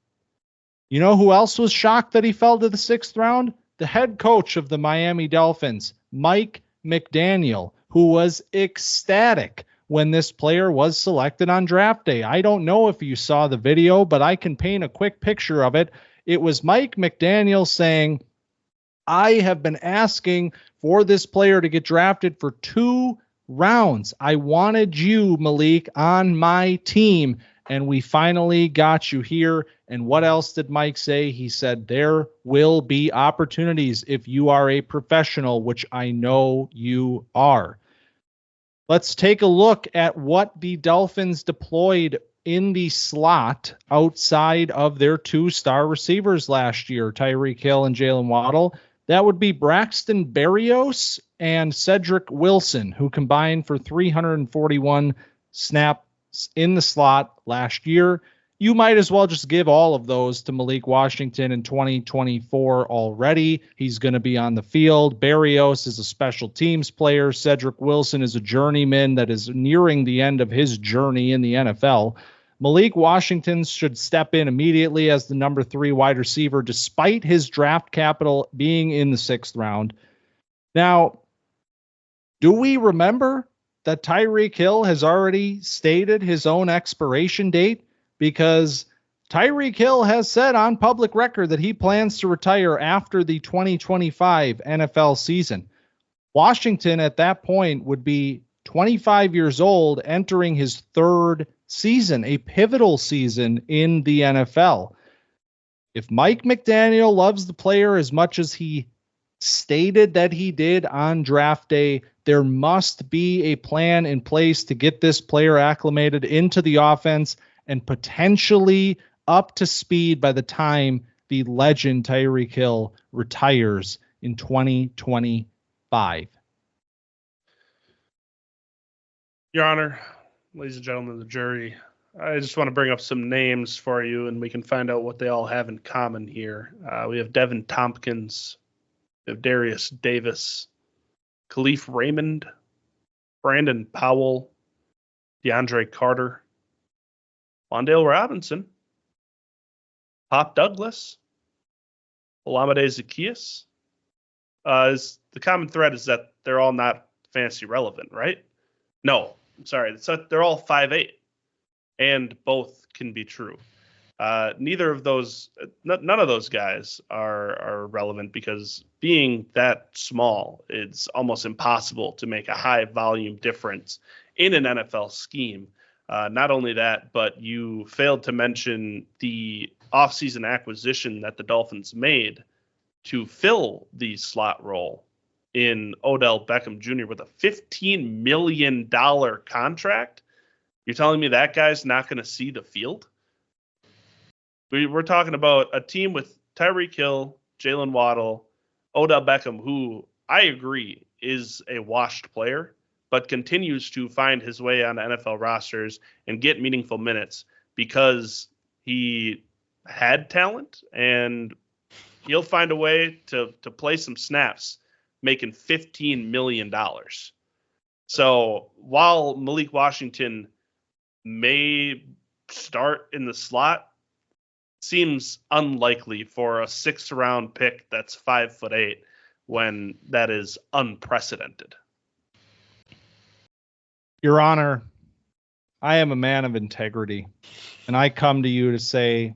You know who else was shocked that he fell to the 6th round? The head coach of the Miami Dolphins, Mike McDaniel, who was ecstatic when this player was selected on draft day. I don't know if you saw the video, but I can paint a quick picture of it. It was Mike McDaniel saying, I have been asking for this player to get drafted for 2 rounds. I wanted you, Malik, on my team, and we finally got you here. And what else did Mike say? He said, there will be opportunities if you are a professional, which I know you are. Let's take a look at what the Dolphins deployed in the slot outside of their 2 star receivers last year, Tyreek Hill and Jalen Waddle. That would be Braxton Berrios and Cedric Wilson, who combined for 341 snaps in the slot last year. You might as well just give all of those to Malik Washington in 2024 already. He's going to be on the field. Berrios is a special teams player. Cedric Wilson is a journeyman that is nearing the end of his journey in the NFL. Malik Washington should step in immediately as the number 3 wide receiver, despite his draft capital being in the 6th round. Now, do we remember that Tyreek Hill has already stated his own expiration date? Because Tyreek Hill has said on public record that he plans to retire after the 2025 NFL season. Washington at that point would be 25 years old, entering his 3rd season, a pivotal season in the NFL. If Mike McDaniel loves the player as much as he stated that he did on draft day, there must be a plan in place to get this player acclimated into the offense and potentially up to speed by the time the legend Tyreek Hill retires in 2025. Your Honor, ladies and gentlemen of the jury, I just want to bring up some names for you, and we can find out what they all have in common here. We have Devin Tompkins, we have Darius Davis, Khalif Raymond, Brandon Powell, DeAndre Carter, Wan'Dale Robinson, Pop Douglas, Olamide Zaccheaus. The common thread is that they're all not fantasy relevant, right? No, I'm sorry. They're all 5'8", and both can be true. Neither of those, none of those guys are relevant because being that small, it's almost impossible to make a high volume difference in an NFL scheme. Not only that, but you failed to mention the offseason acquisition that the Dolphins made to fill the slot role in Odell Beckham Jr. with a $15 million contract. You're telling me that guy's not going to see the field? We're talking about a team with Tyreek Hill, Jalen Waddle, Odell Beckham, who I agree is a washed player, but continues to find his way on NFL rosters and get meaningful minutes because he had talent, and he'll find a way to play some snaps, making $15 million. So while Malik Washington may start in the slot, seems unlikely for a 6th round pick that's 5'8" when that is unprecedented. Your Honor, I am a man of integrity, and I come to you to say,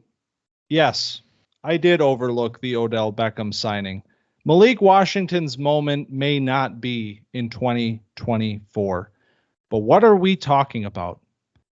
yes, I did overlook the Odell Beckham signing. Malik Washington's moment may not be in 2024, but what are we talking about?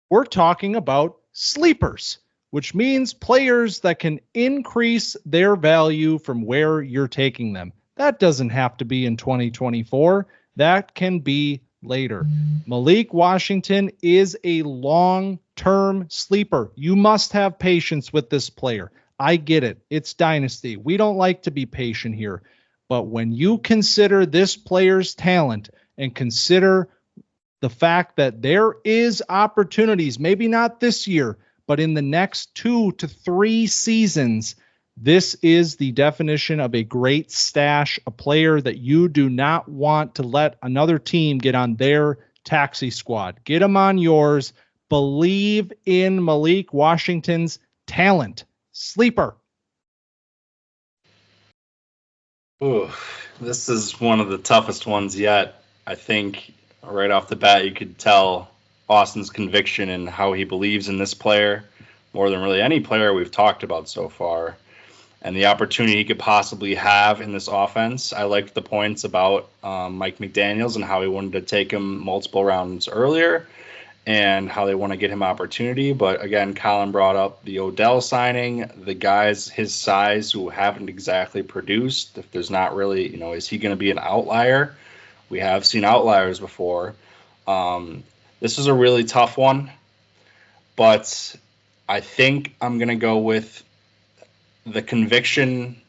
We're talking about sleepers, which means players that can increase their value from where you're taking them. That doesn't have to be in 2024. That can be later. Malik Washington is a long-term sleeper. You must have patience with this player. I get it. It's Dynasty. We don't like to be patient here. But when you consider this player's talent and consider the fact that there is opportunities, maybe not this year, but in the next 2 to 3 seasons, this is the definition of a great stash, a player that you do not want to let another team get on their taxi squad. Get him on yours. Believe in Malik Washington's talent. Sleeper. Ooh, this is one of the toughest ones yet. I think right off the bat, you could tell Austin's conviction and how he believes in this player more than really any player we've talked about so far, and the opportunity he could possibly have in this offense. I liked the points about Mike McDaniels and how he wanted to take him multiple rounds earlier and how they want to get him opportunity. But again, Collin brought up the Odell signing, the guys his size who haven't exactly produced. If there's not really, is he going to be an outlier? We have seen outliers before. This is a really tough one, but I think I'm going to go with the conviction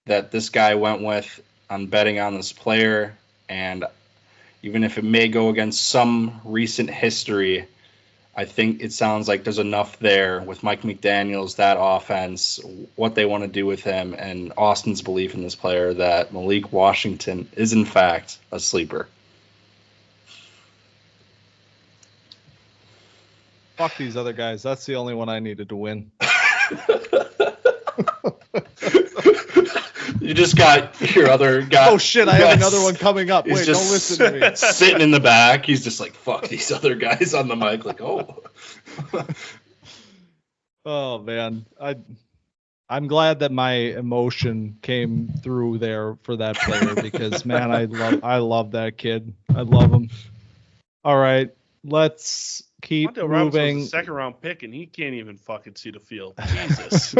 that this guy went with on betting on this player. And even if it may go against some recent history, I think it sounds like there's enough there with Mike McDaniels, that offense, what they want to do with him, and Austin's belief in this player that Malik Washington is, in fact, a sleeper. Fuck these other guys. That's the only one I needed to win. You just got your other guy. Oh, shit. I have another one coming up. Wait, don't listen to me. Sitting in the back. He's just like, fuck these other guys on the mic. Like, oh. Oh, man. I'm glad that my emotion came through there for that player because, man, I love that kid. I love him. All right. Let's keep Montel moving. Was a 2nd round pick, and he can't even fucking see the field. Jesus.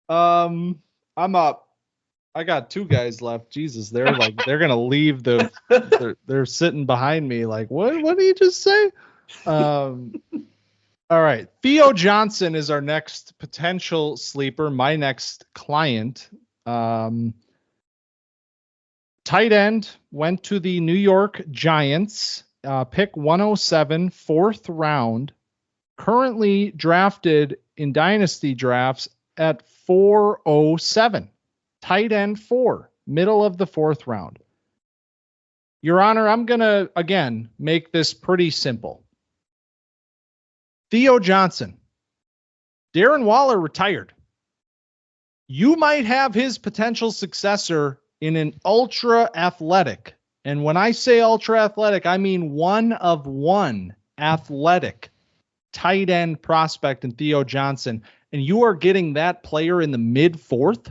I'm up. I got 2 guys left. Jesus, they're gonna leave they're sitting behind me like, what did he just say? All right. Theo Johnson is our next potential sleeper, my next client. Tight end went to the New York Giants, pick 107, 4th round, currently drafted in dynasty drafts at 407. Tight end 4, middle of the 4th round. Your Honor, I'm going to, again, make this pretty simple. Theo Johnson. Darren Waller retired. You might have his potential successor in an ultra athletic. And when I say ultra athletic, I mean one of one athletic tight end prospect in Theo Johnson. And you are getting that player in the mid-4th.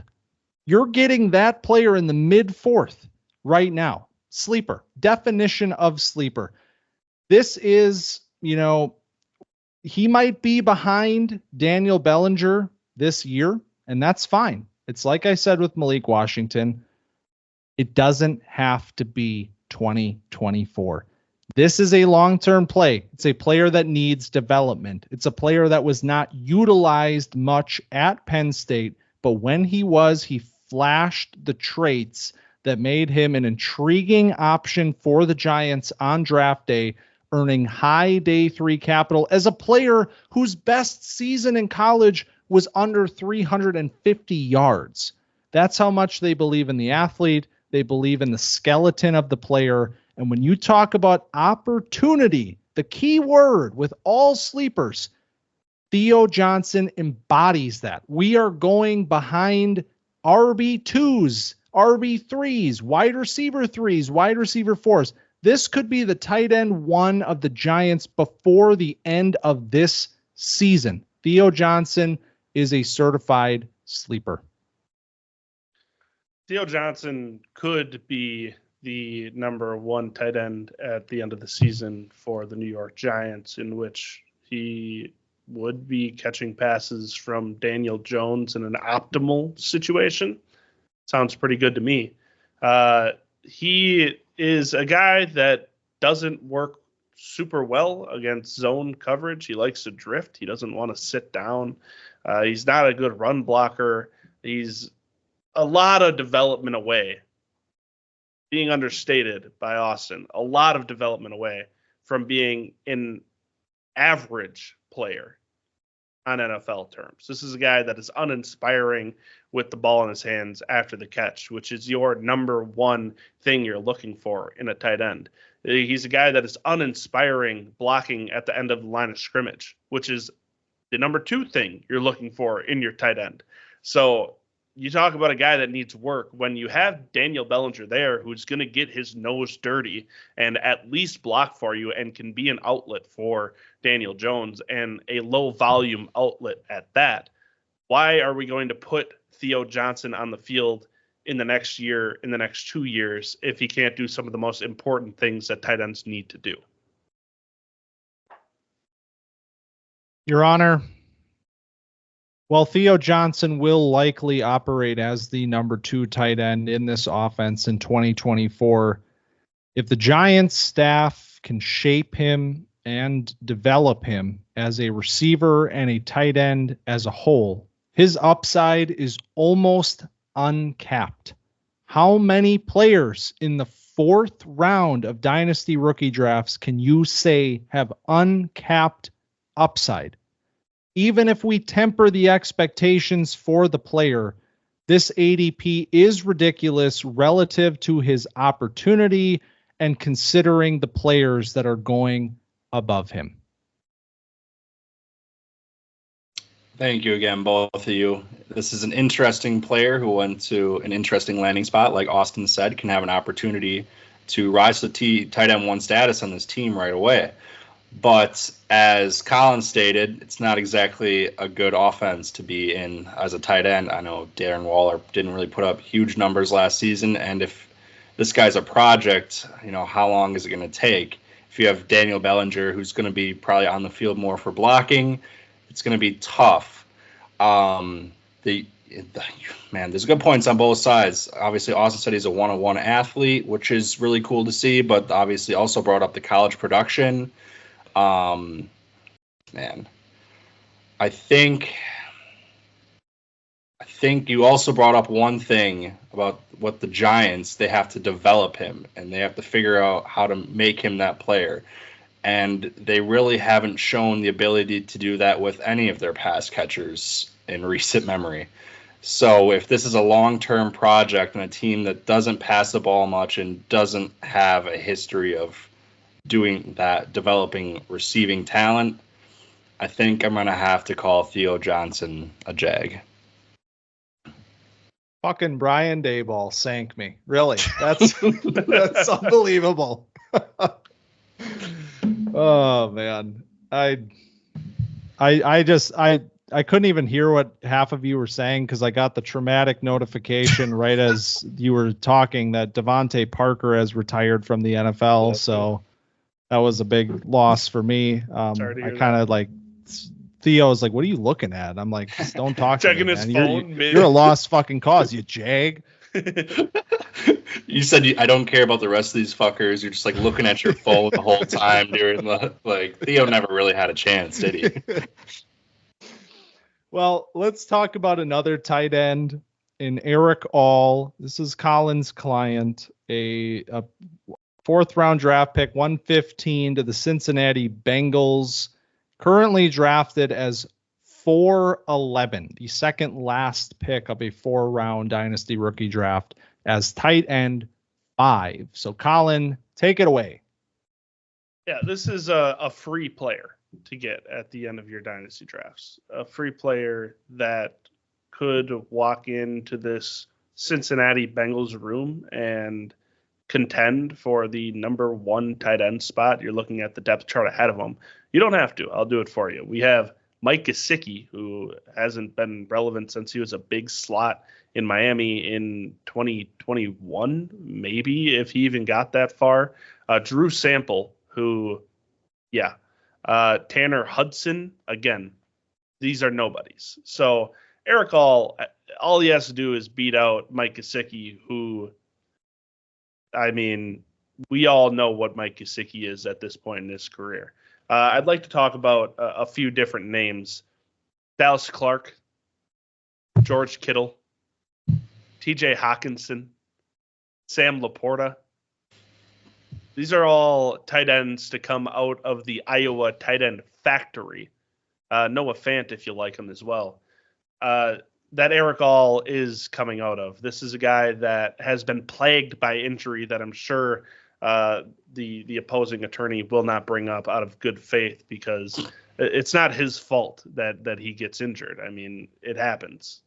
You're getting that player in the mid-4th right now. Sleeper. Definition of sleeper. This is, he might be behind Daniel Bellinger this year, and that's fine. It's like I said with Malik Washington. It doesn't have to be 2024. This is a long-term play. It's a player that needs development. It's a player that was not utilized much at Penn State, but when he was, he flashed the traits that made him an intriguing option for the Giants on draft day, earning high day 3 capital as a player whose best season in college was under 350 yards. That's how much they believe in the athlete. They believe in the skeleton of the player. And when you talk about opportunity, the key word with all sleepers, Theo Johnson embodies that. We are going behind RB2s, RB3s, wide receiver 3s, wide receiver 4s. This could be the tight end 1 of the Giants before the end of this season. Theo Johnson is a certified sleeper. Theo Johnson could be the number 1 tight end at the end of the season for the New York Giants, in which he would be catching passes from Daniel Jones in an optimal situation. Sounds pretty good to me. He is a guy that doesn't work super well against zone coverage. He likes to drift. He doesn't want to sit down. He's not a good run blocker. He's a lot of development away, being understated by Austin, a lot of development away from being an average player on NFL terms. This is a guy that is uninspiring with the ball in his hands after the catch, which is your number 1 thing you're looking for in a tight end. He's a guy that is uninspiring blocking at the end of the line of scrimmage, which is the number 2 thing you're looking for in your tight end. So you talk about a guy that needs work when you have Daniel Bellinger there, who's going to get his nose dirty and at least block for you and can be an outlet for Daniel Jones, and a low volume outlet at that. Why are we going to put Theo Johnson on the field in the next year, in the next 2 years, if he can't do some of the most important things that tight ends need to do? Your Honor, well, Theo Johnson will likely operate as the number 2 tight end in this offense in 2024. If the Giants staff can shape him and develop him as a receiver and a tight end as a whole, his upside is almost uncapped. How many players in the 4th round of Dynasty rookie drafts can you say have uncapped upside? Even if we temper the expectations for the player, this ADP is ridiculous relative to his opportunity and considering the players that are going above him. Thank you again, both of you. This is an interesting player who went to an interesting landing spot. Like Austin said, can have an opportunity to rise to tight end 1 status on this team right away. But as Collin stated, it's not exactly a good offense to be in as a tight end. I know Darren Waller didn't really put up huge numbers last season. And if this guy's a project, how long is it going to take? If you have Daniel Bellinger, who's going to be probably on the field more for blocking, it's going to be tough. Man, there's good points on both sides. Obviously, Austin said he's a one-on-one athlete, which is really cool to see, but obviously also brought up the college production. Man, I think you also brought up one thing about what the Giants, they have to develop him and they have to figure out how to make him that player. And they really haven't shown the ability to do that with any of their pass catchers in recent memory. So if this is a long-term project and a team that doesn't pass the ball much and doesn't have a history of doing that, developing receiving talent, I think I'm going to have to call Theo Johnson a Jag. Fucking Brian Daboll sank me. Really? That's that's unbelievable. Oh man. I couldn't even hear what half of you were saying because I got the traumatic notification right as you were talking that Devontae Parker has retired from the NFL. So that was a big loss for me. I kind of like Theo's like, what are you looking at? I'm like, just don't talk to me, Checking his man. phone. You're a lost fucking cause, you jag. You said I don't care about the rest of these fuckers. You're just like looking at your phone the whole time during the Theo never really had a chance, did he? Well, let's talk about another tight end in Erick All. This is Collin's client, a 4th round draft pick, 115 to the Cincinnati Bengals, currently drafted as 411, the second last pick of a 4-round Dynasty rookie draft as tight end 5. So Collin, take it away. Yeah, this is a free player to get at the end of your Dynasty drafts. A free player that could walk into this Cincinnati Bengals room and contend for the number 1 tight end spot. You're looking at the depth chart ahead of them. You don't have to. I'll do it for you. We have Mike Gesicki, who hasn't been relevant since he was a big slot in Miami in 2021, maybe, if he even got that far. Drew Sample, who, Tanner Hudson, again, these are nobodies. So Erick all he has to do is beat out Mike Gesicki, who, I mean, we all know what Mike Gesicki is at this point in his career. I'd like to talk about a few different names. Dallas Clark, George Kittle, TJ Hawkinson, Sam Laporta. These are all tight ends to come out of the Iowa tight end factory. Noah Fant, if you like him as well. That Erick All is coming out of. This is a guy that has been plagued by injury that I'm sure the opposing attorney will not bring up out of good faith, because it's not his fault that he gets injured. I mean, it happens.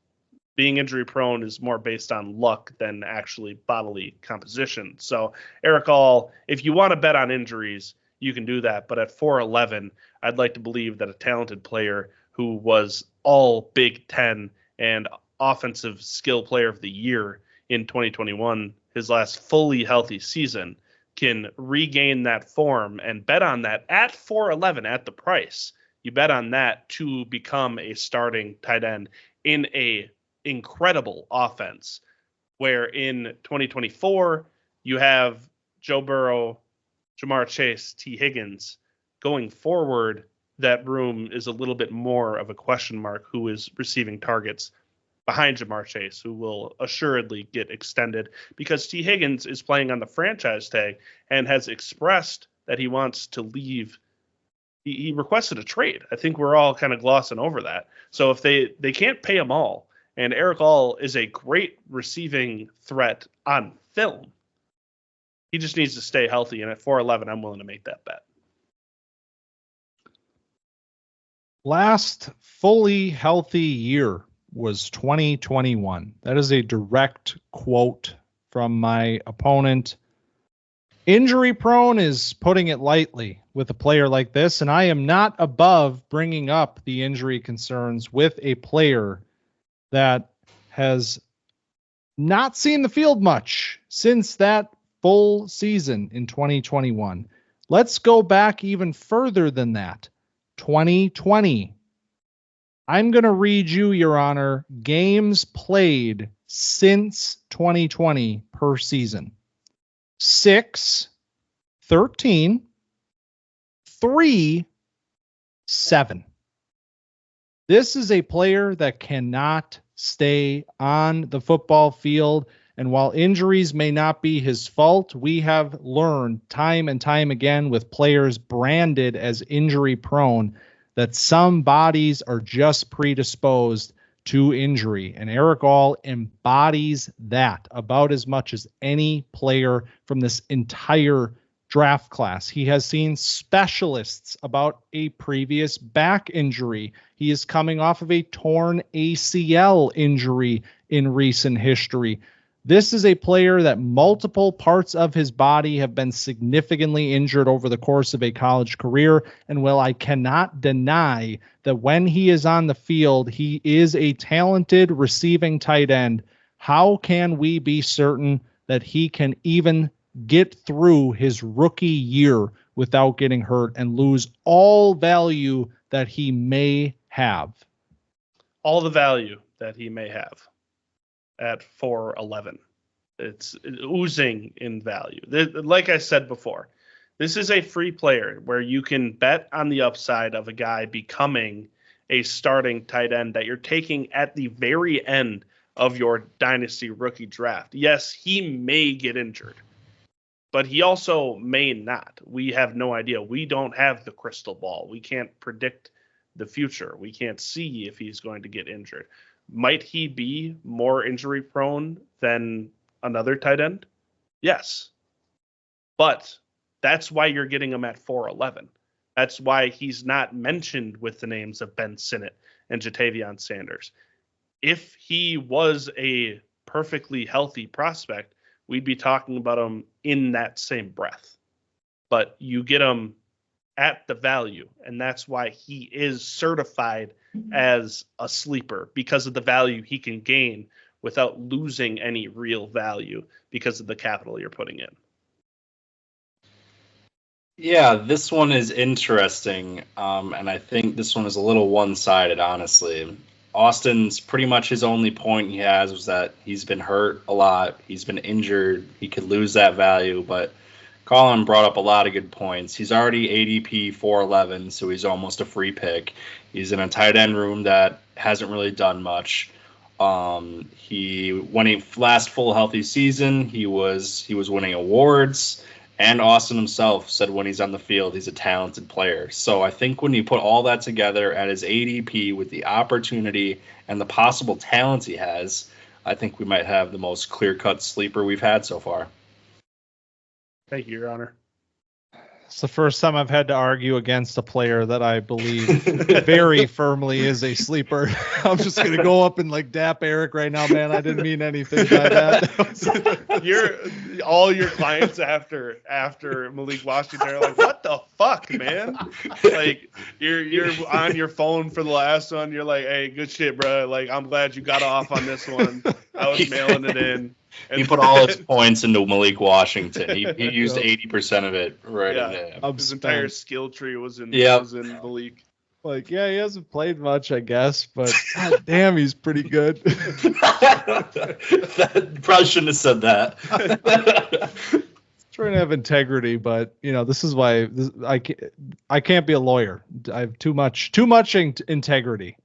Being injury prone is more based on luck than actually bodily composition. So Erick All, if you want to bet on injuries, you can do that. But at 4'11", I'd like to believe that a talented player who was all Big Ten and offensive skill player of the year in 2021, his last fully healthy season, can regain that form and bet on that at 4'11" at the price. You bet on that to become a starting tight end in a incredible offense, where in 2024 you have Joe Burrow, Jamar Chase, T. Higgins. Going forward, that room is a little bit more of a question mark, who is receiving targets behind Jamar Chase, who will assuredly get extended because T. Higgins is playing on the franchise tag and has expressed that he wants to leave. He requested a trade. I think we're all kind of glossing over that. So if they can't pay him all, and Erick All is a great receiving threat on film, he just needs to stay healthy. And at 4'11", I'm willing to make that bet. Last fully healthy year was 2021. That is a direct quote from my opponent. Injury prone is putting it lightly with a player like this, and I am not above bringing up the injury concerns with a player that has not seen the field much since that full season in 2021. Let's go back even further than that. 2020. I'm going to read you, Your Honor, games played since 2020 per season. 6, 13, 3, 7. This is a player that cannot stay on the football field. And while injuries may not be his fault, we have learned time and time again with players branded as injury prone that some bodies are just predisposed to injury. And Erick All embodies that about as much as any player from this entire draft class. He has seen specialists about a previous back injury. He is coming off of a torn ACL injury in recent history. This is a player that multiple parts of his body have been significantly injured over the course of a college career. And while I cannot deny that when he is on the field, he is a talented receiving tight end, how can we be certain that he can even get through his rookie year without getting hurt and lose all value that he may have? All the value that he may have at 4'11". It's oozing in value. Like I said before, this is a free player where you can bet on the upside of a guy becoming a starting tight end that you're taking at the very end of your dynasty rookie draft. Yes, he may get injured, but he also may not. We have no idea. We don't have the crystal ball. We can't predict the future. We can't see if he's going to get injured. Might he be more injury prone than another tight end? Yes. But that's why you're getting him at 4'11". That's why he's not mentioned with the names of Ben Sinnott and Jatavion Sanders. If he was a perfectly healthy prospect, we'd be talking about him in that same breath. But you get him at the value, and that's why he is certified as a sleeper, because of the value he can gain without losing any real value because of the capital you're putting in. Yeah, this one is interesting, and I think this one is a little one-sided, honestly. Austin's pretty much his only point he has was that he's been hurt a lot. He's been injured. He could lose that value, but Collin brought up a lot of good points. He's already ADP 4'11", so he's almost a free pick. He's in a tight end room that hasn't really done much. When he last full healthy season, he was winning awards. And Austin himself said when he's on the field, he's a talented player. So I think when you put all that together at his ADP with the opportunity and the possible talents he has, I think we might have the most clear-cut sleeper we've had so far. Thank you, Your Honor. It's the first time I've had to argue against a player that I believe very firmly is a sleeper. I'm just going to go up and like dap Eric right now, man. I didn't mean anything by that. All your clients after Malik Washington are like, what the fuck, man? Like you're on your phone for the last one. You're like, hey, good shit, bro. Like, I'm glad you got off on this one. I was mailing it in. He put all his points into Malik Washington. He used 80% of it right in there. His entire skill tree was in Malik. Like, yeah, he hasn't played much, I guess, but god damn, he's pretty good. Probably shouldn't have said that. Trying to have integrity, but this is why I can't be a lawyer. I have too much integrity.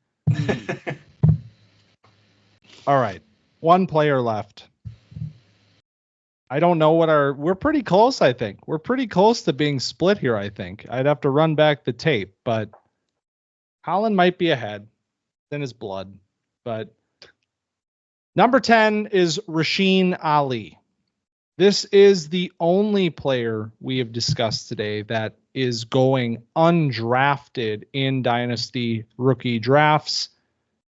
All right, one player left. I don't know we're pretty close, I think. We're pretty close to being split here, I think. I'd have to run back the tape, but Collin might be ahead. It's in his blood. But number 10 is Rasheen Ali. This is the only player we have discussed today that is going undrafted in Dynasty rookie drafts.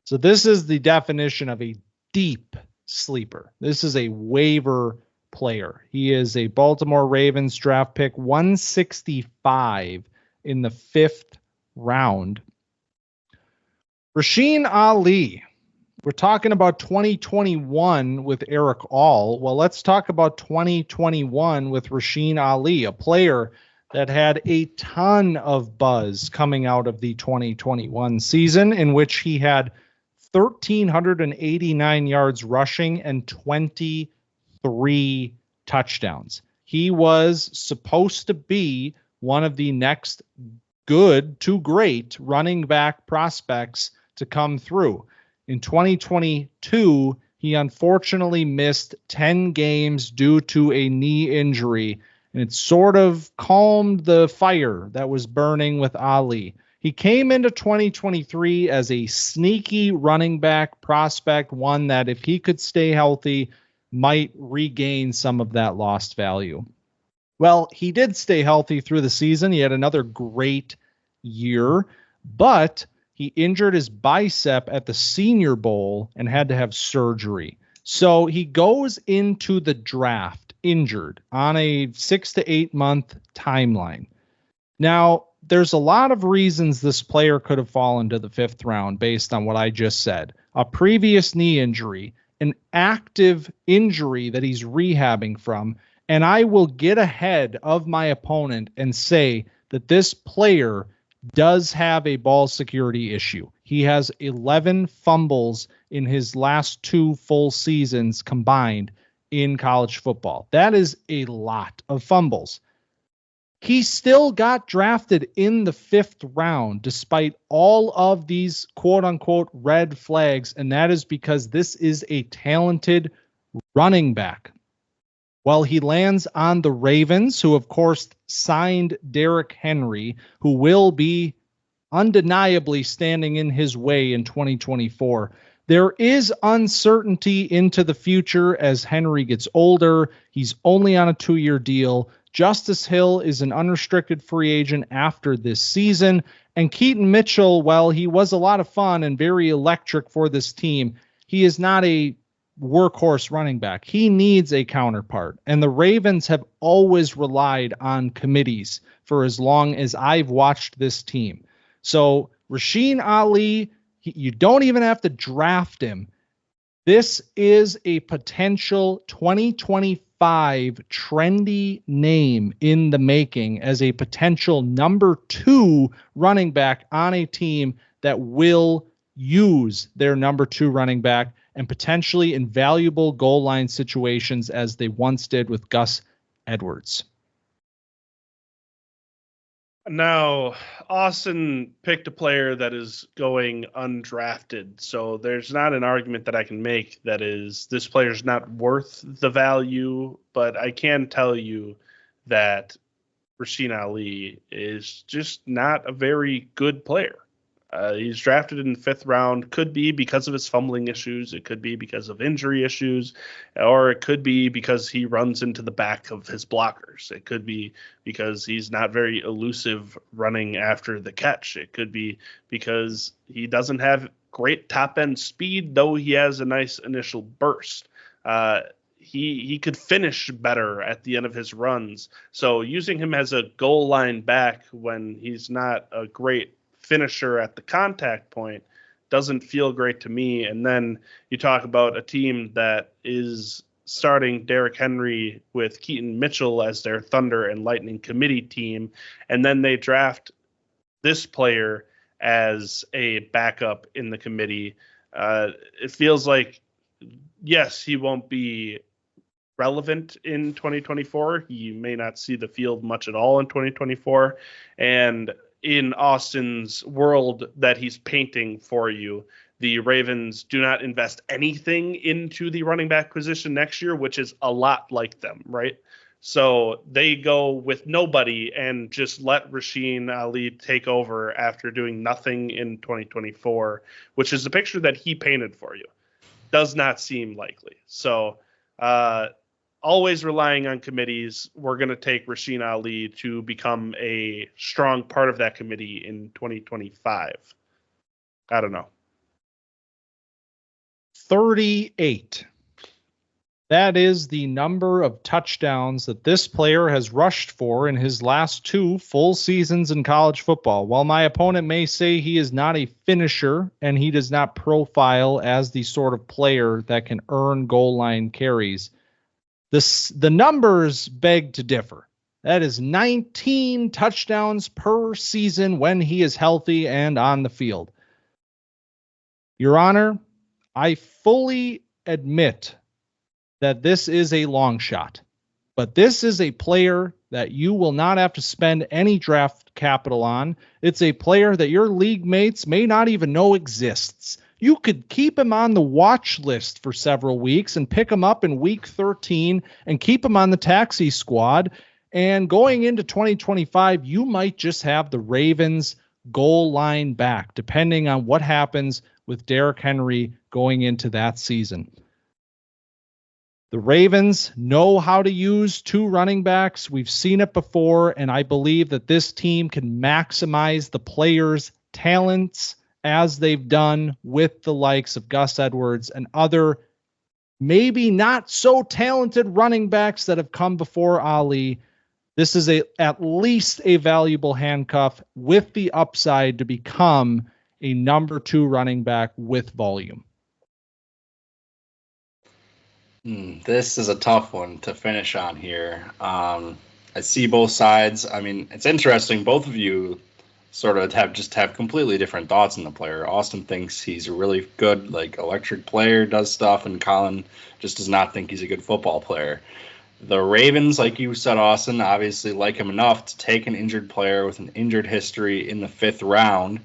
So this is the definition of a deep sleeper. This is a waiver player. He is a Baltimore Ravens draft pick, 165 in the 5th round. Rasheen Ali. We're talking about 2021 with Erick All. Well, let's talk about 2021 with Rasheen Ali, a player that had a ton of buzz coming out of the 2021 season, in which he had 1,389 yards rushing and 23 touchdowns. He was supposed to be one of the next good to great running back prospects to come through. In 2022, he unfortunately missed 10 games due to a knee injury, and it sort of calmed the fire that was burning with Ali. He came into 2023 as a sneaky running back prospect, one that if he could stay healthy, might regain some of that lost value. Well, he did stay healthy through the season. He had another great year, but he injured his bicep at the Senior Bowl and had to have surgery. So he goes into the draft injured on a 6 to 8 month timeline. Now, there's a lot of reasons this player could have fallen to the 5th round based on what I just said. A previous knee injury, an active injury that he's rehabbing from, and I will get ahead of my opponent and say that this player does have a ball security issue. He has 11 fumbles in his last 2 full seasons combined in college football. That is a lot of fumbles. He still got drafted in the 5th round despite all of these quote-unquote red flags, and that is because this is a talented running back. Well, he lands on the Ravens, who, of course, signed Derrick Henry, who will be undeniably standing in his way in 2024. There is uncertainty into the future as Henry gets older. He's only on a 2-year deal. Justice Hill is an unrestricted free agent after this season. And Keaton Mitchell, while he was a lot of fun and very electric for this team, he is not a workhorse running back. He needs a counterpart. And the Ravens have always relied on committees for as long as I've watched this team. So Rasheen Ali, you don't even have to draft him. This is a potential 2025 trendy name in the making as a potential number 2 running back on a team that will use their number 2 running back and potentially in valuable goal line situations as they once did with Gus Edwards. Now, Austin picked a player that is going undrafted, so there's not an argument that I can make that is this player's not worth the value, but I can tell you that Rasheen Ali is just not a very good player. He's drafted in the 5th round. Could be because of his fumbling issues. It could be because of injury issues, or it could be because he runs into the back of his blockers. It could be because he's not very elusive running after the catch. It could be because he doesn't have great top end speed, though he has a nice initial burst. He could finish better at the end of his runs. So using him as a goal line back when he's not a great finisher at the contact point doesn't feel great to me. And then you talk about a team that is starting Derrick Henry with Keaton Mitchell as their Thunder and Lightning committee team, and then they draft this player as a backup in the committee. It feels like, yes, he won't be relevant in 2024. He may not see the field much at all in 2024. And in Austin's world that he's painting for you, the Ravens do not invest anything into the running back position next year, which is a lot like them, right? So they go with nobody and just let Rasheen Ali take over after doing nothing in 2024, which is the picture that he painted for you. Does not seem likely. So always relying on committees. We're going to take Rasheen Ali to become a strong part of that committee in 2025. I don't know. 38. That is the number of touchdowns that this player has rushed for in his last 2 full seasons in college football. While my opponent may say he is not a finisher and he does not profile as the sort of player that can earn goal line carries, the numbers beg to differ. That is 19 touchdowns per season when he is healthy and on the field. Your Honor, I fully admit that this is a long shot, but this is a player that you will not have to spend any draft capital on. It's a player that your league mates may not even know exists. You could keep him on the watch list for several weeks and pick him up in week 13 and keep him on the taxi squad. And going into 2025, you might just have the Ravens goal line back, depending on what happens with Derrick Henry going into that season. The Ravens know how to use 2 running backs. We've seen it before, and I believe that this team can maximize the players' talents as they've done with the likes of Gus Edwards and other maybe not so talented running backs that have come before Ali. This is at least a valuable handcuff with the upside to become a number 2 running back with volume. This is a tough one to finish on here. I see both sides. I mean, it's interesting. Both of you sort of have completely different thoughts on the player. Austin thinks he's a really good, like, electric player, does stuff, and Collin just does not think he's a good football player. The Ravens, like you said, Austin, obviously like him enough to take an injured player with an injured history in the 5th round.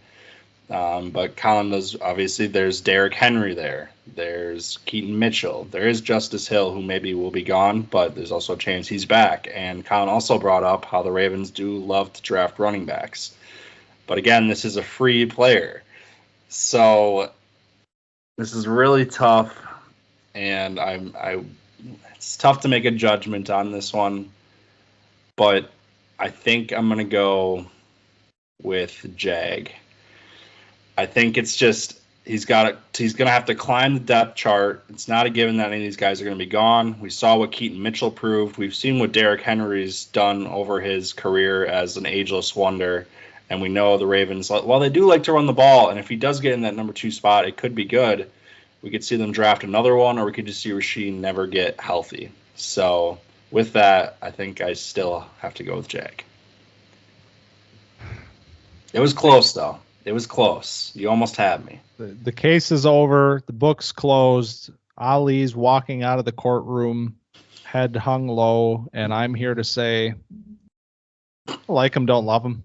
But Collin does, obviously, there's Derrick Henry there. There's Keaton Mitchell. There is Justice Hill, who maybe will be gone, but there's also a chance he's back. And Collin also brought up how the Ravens do love to draft running backs. But again, this is a free player. So this is really tough, and it's tough to make a judgment on this one. But I think I'm going to go with Jag. I think it's just he's going to have to climb the depth chart. It's not a given that any of these guys are going to be gone. We saw what Keaton Mitchell proved. We've seen what Derrick Henry's done over his career as an ageless wonder. And we know the Ravens, while they do like to run the ball, and if he does get in that number 2 spot, it could be good. We could see them draft another one, or we could just see Rasheen never get healthy. So with that, I think I still have to go with Jag. It was close, though. It was close. You almost had me. The case is over. The book's closed. Ali's walking out of the courtroom, head hung low, and I'm here to say, like him, don't love him.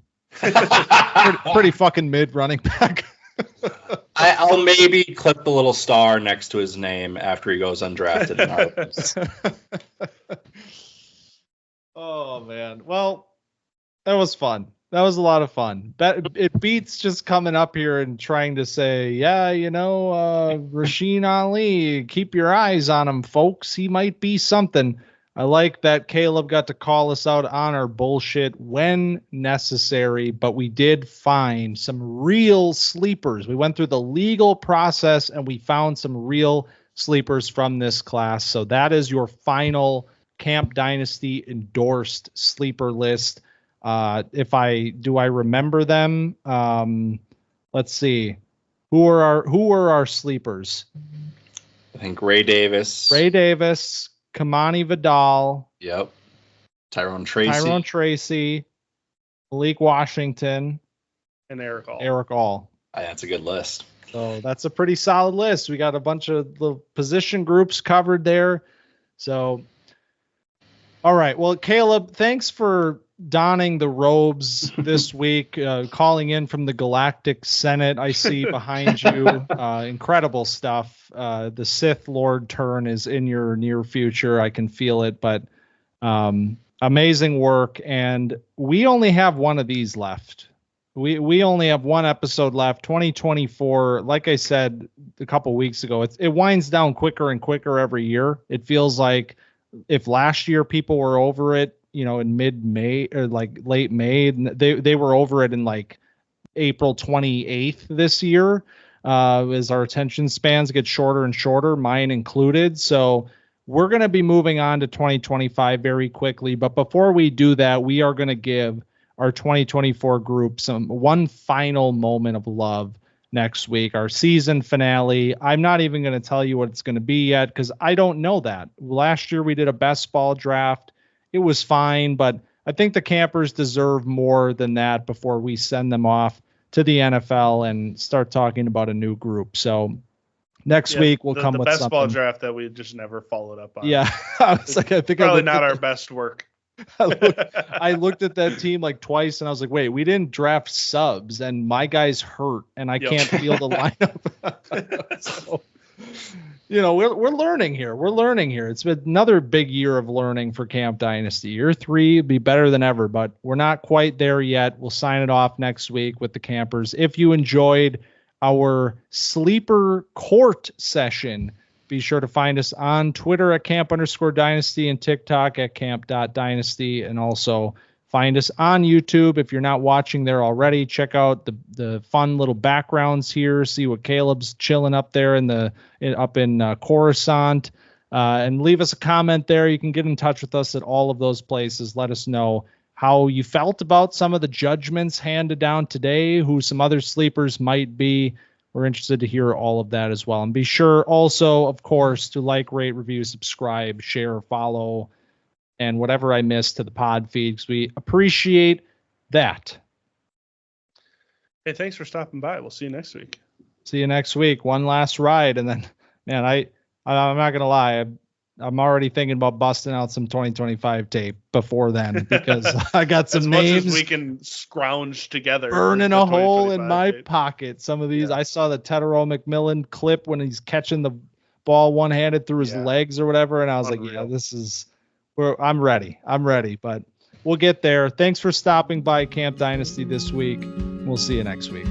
pretty fucking mid running back. I'll maybe clip the little star next to his name after he goes undrafted in our Oh, man. Well, that was fun. That was a lot of fun. It beats just coming up here and trying to say, yeah, Rasheen Ali, keep your eyes on him, folks. He might be something. I like that Caleb got to call us out on our bullshit when necessary, but we did find some real sleepers. We went through the legal process and we found some real sleepers from this class. So that is your final Camp Dynasty endorsed sleeper list. Do I remember them? Let's see. Who are our sleepers? I think Ray Davis, Kimani Vidal. Yep. Tyrone Tracy. Malik Washington. And Erick All. That's a good list. So that's a pretty solid list. We got a bunch of the position groups covered there. So, all right. Well, Caleb, thanks for donning the robes this week, calling in from the Galactic Senate. I see behind you, incredible stuff. The Sith Lord turn is in your near future. I can feel it, but amazing work. And we only have one of these left. We only have one episode left. 2024, like I said a couple weeks ago, it winds down quicker and quicker every year. It feels like if last year people were over it, in mid-May or like late May, they were over it in like April 28th this year, as our attention spans get shorter and shorter, mine included. So we're going to be moving on to 2025 very quickly. But before we do that, we are going to give our 2024 group one final moment of love next week, our season finale. I'm not even going to tell you what it's going to be yet because I don't know that. Last year we did a best ball draft. It was fine, but I think the Campers deserve more than that before we send them off to the NFL and start talking about a new group. So next week we'll come with something. The best ball draft that we just never followed up on. Yeah, I think probably not our best work. I looked at that team like twice and I was like, wait, we didn't draft subs and my guy's hurt and I can't feel the lineup. So, we're learning here. It's been another big year of learning for Camp Dynasty. Year 3 be better than ever, but we're not quite there yet. We'll sign it off next week with the Campers. If you enjoyed our sleeper court session Be sure to find us on Twitter at camp_dynasty and TikTok at camp.dynasty. And also find us on YouTube. If you're not watching there already, check out the fun little backgrounds here. See what Caleb's chilling up there up in Coruscant. And leave us a comment there. You can get in touch with us at all of those places. Let us know how you felt about some of the judgments handed down today, who some other sleepers might be. We're interested to hear all of that as well. And be sure also, of course, to like, rate, review, subscribe, share, follow, and whatever I missed to the pod feed, because we appreciate that. Hey, thanks for stopping by. We'll see you next week. See you next week. One last ride. And then, man, I'm not going to lie. I'm already thinking about busting out some 2025 tape before then, because I got some names. As much as we can scrounge together. Burning a hole in my pocket. Some of these, I saw the Tyrone McMillan clip when he's catching the ball one-handed through his legs or whatever. And I was like, this is where I'm ready. But we'll get there. Thanks for stopping by Camp Dynasty this week. We'll see you next week.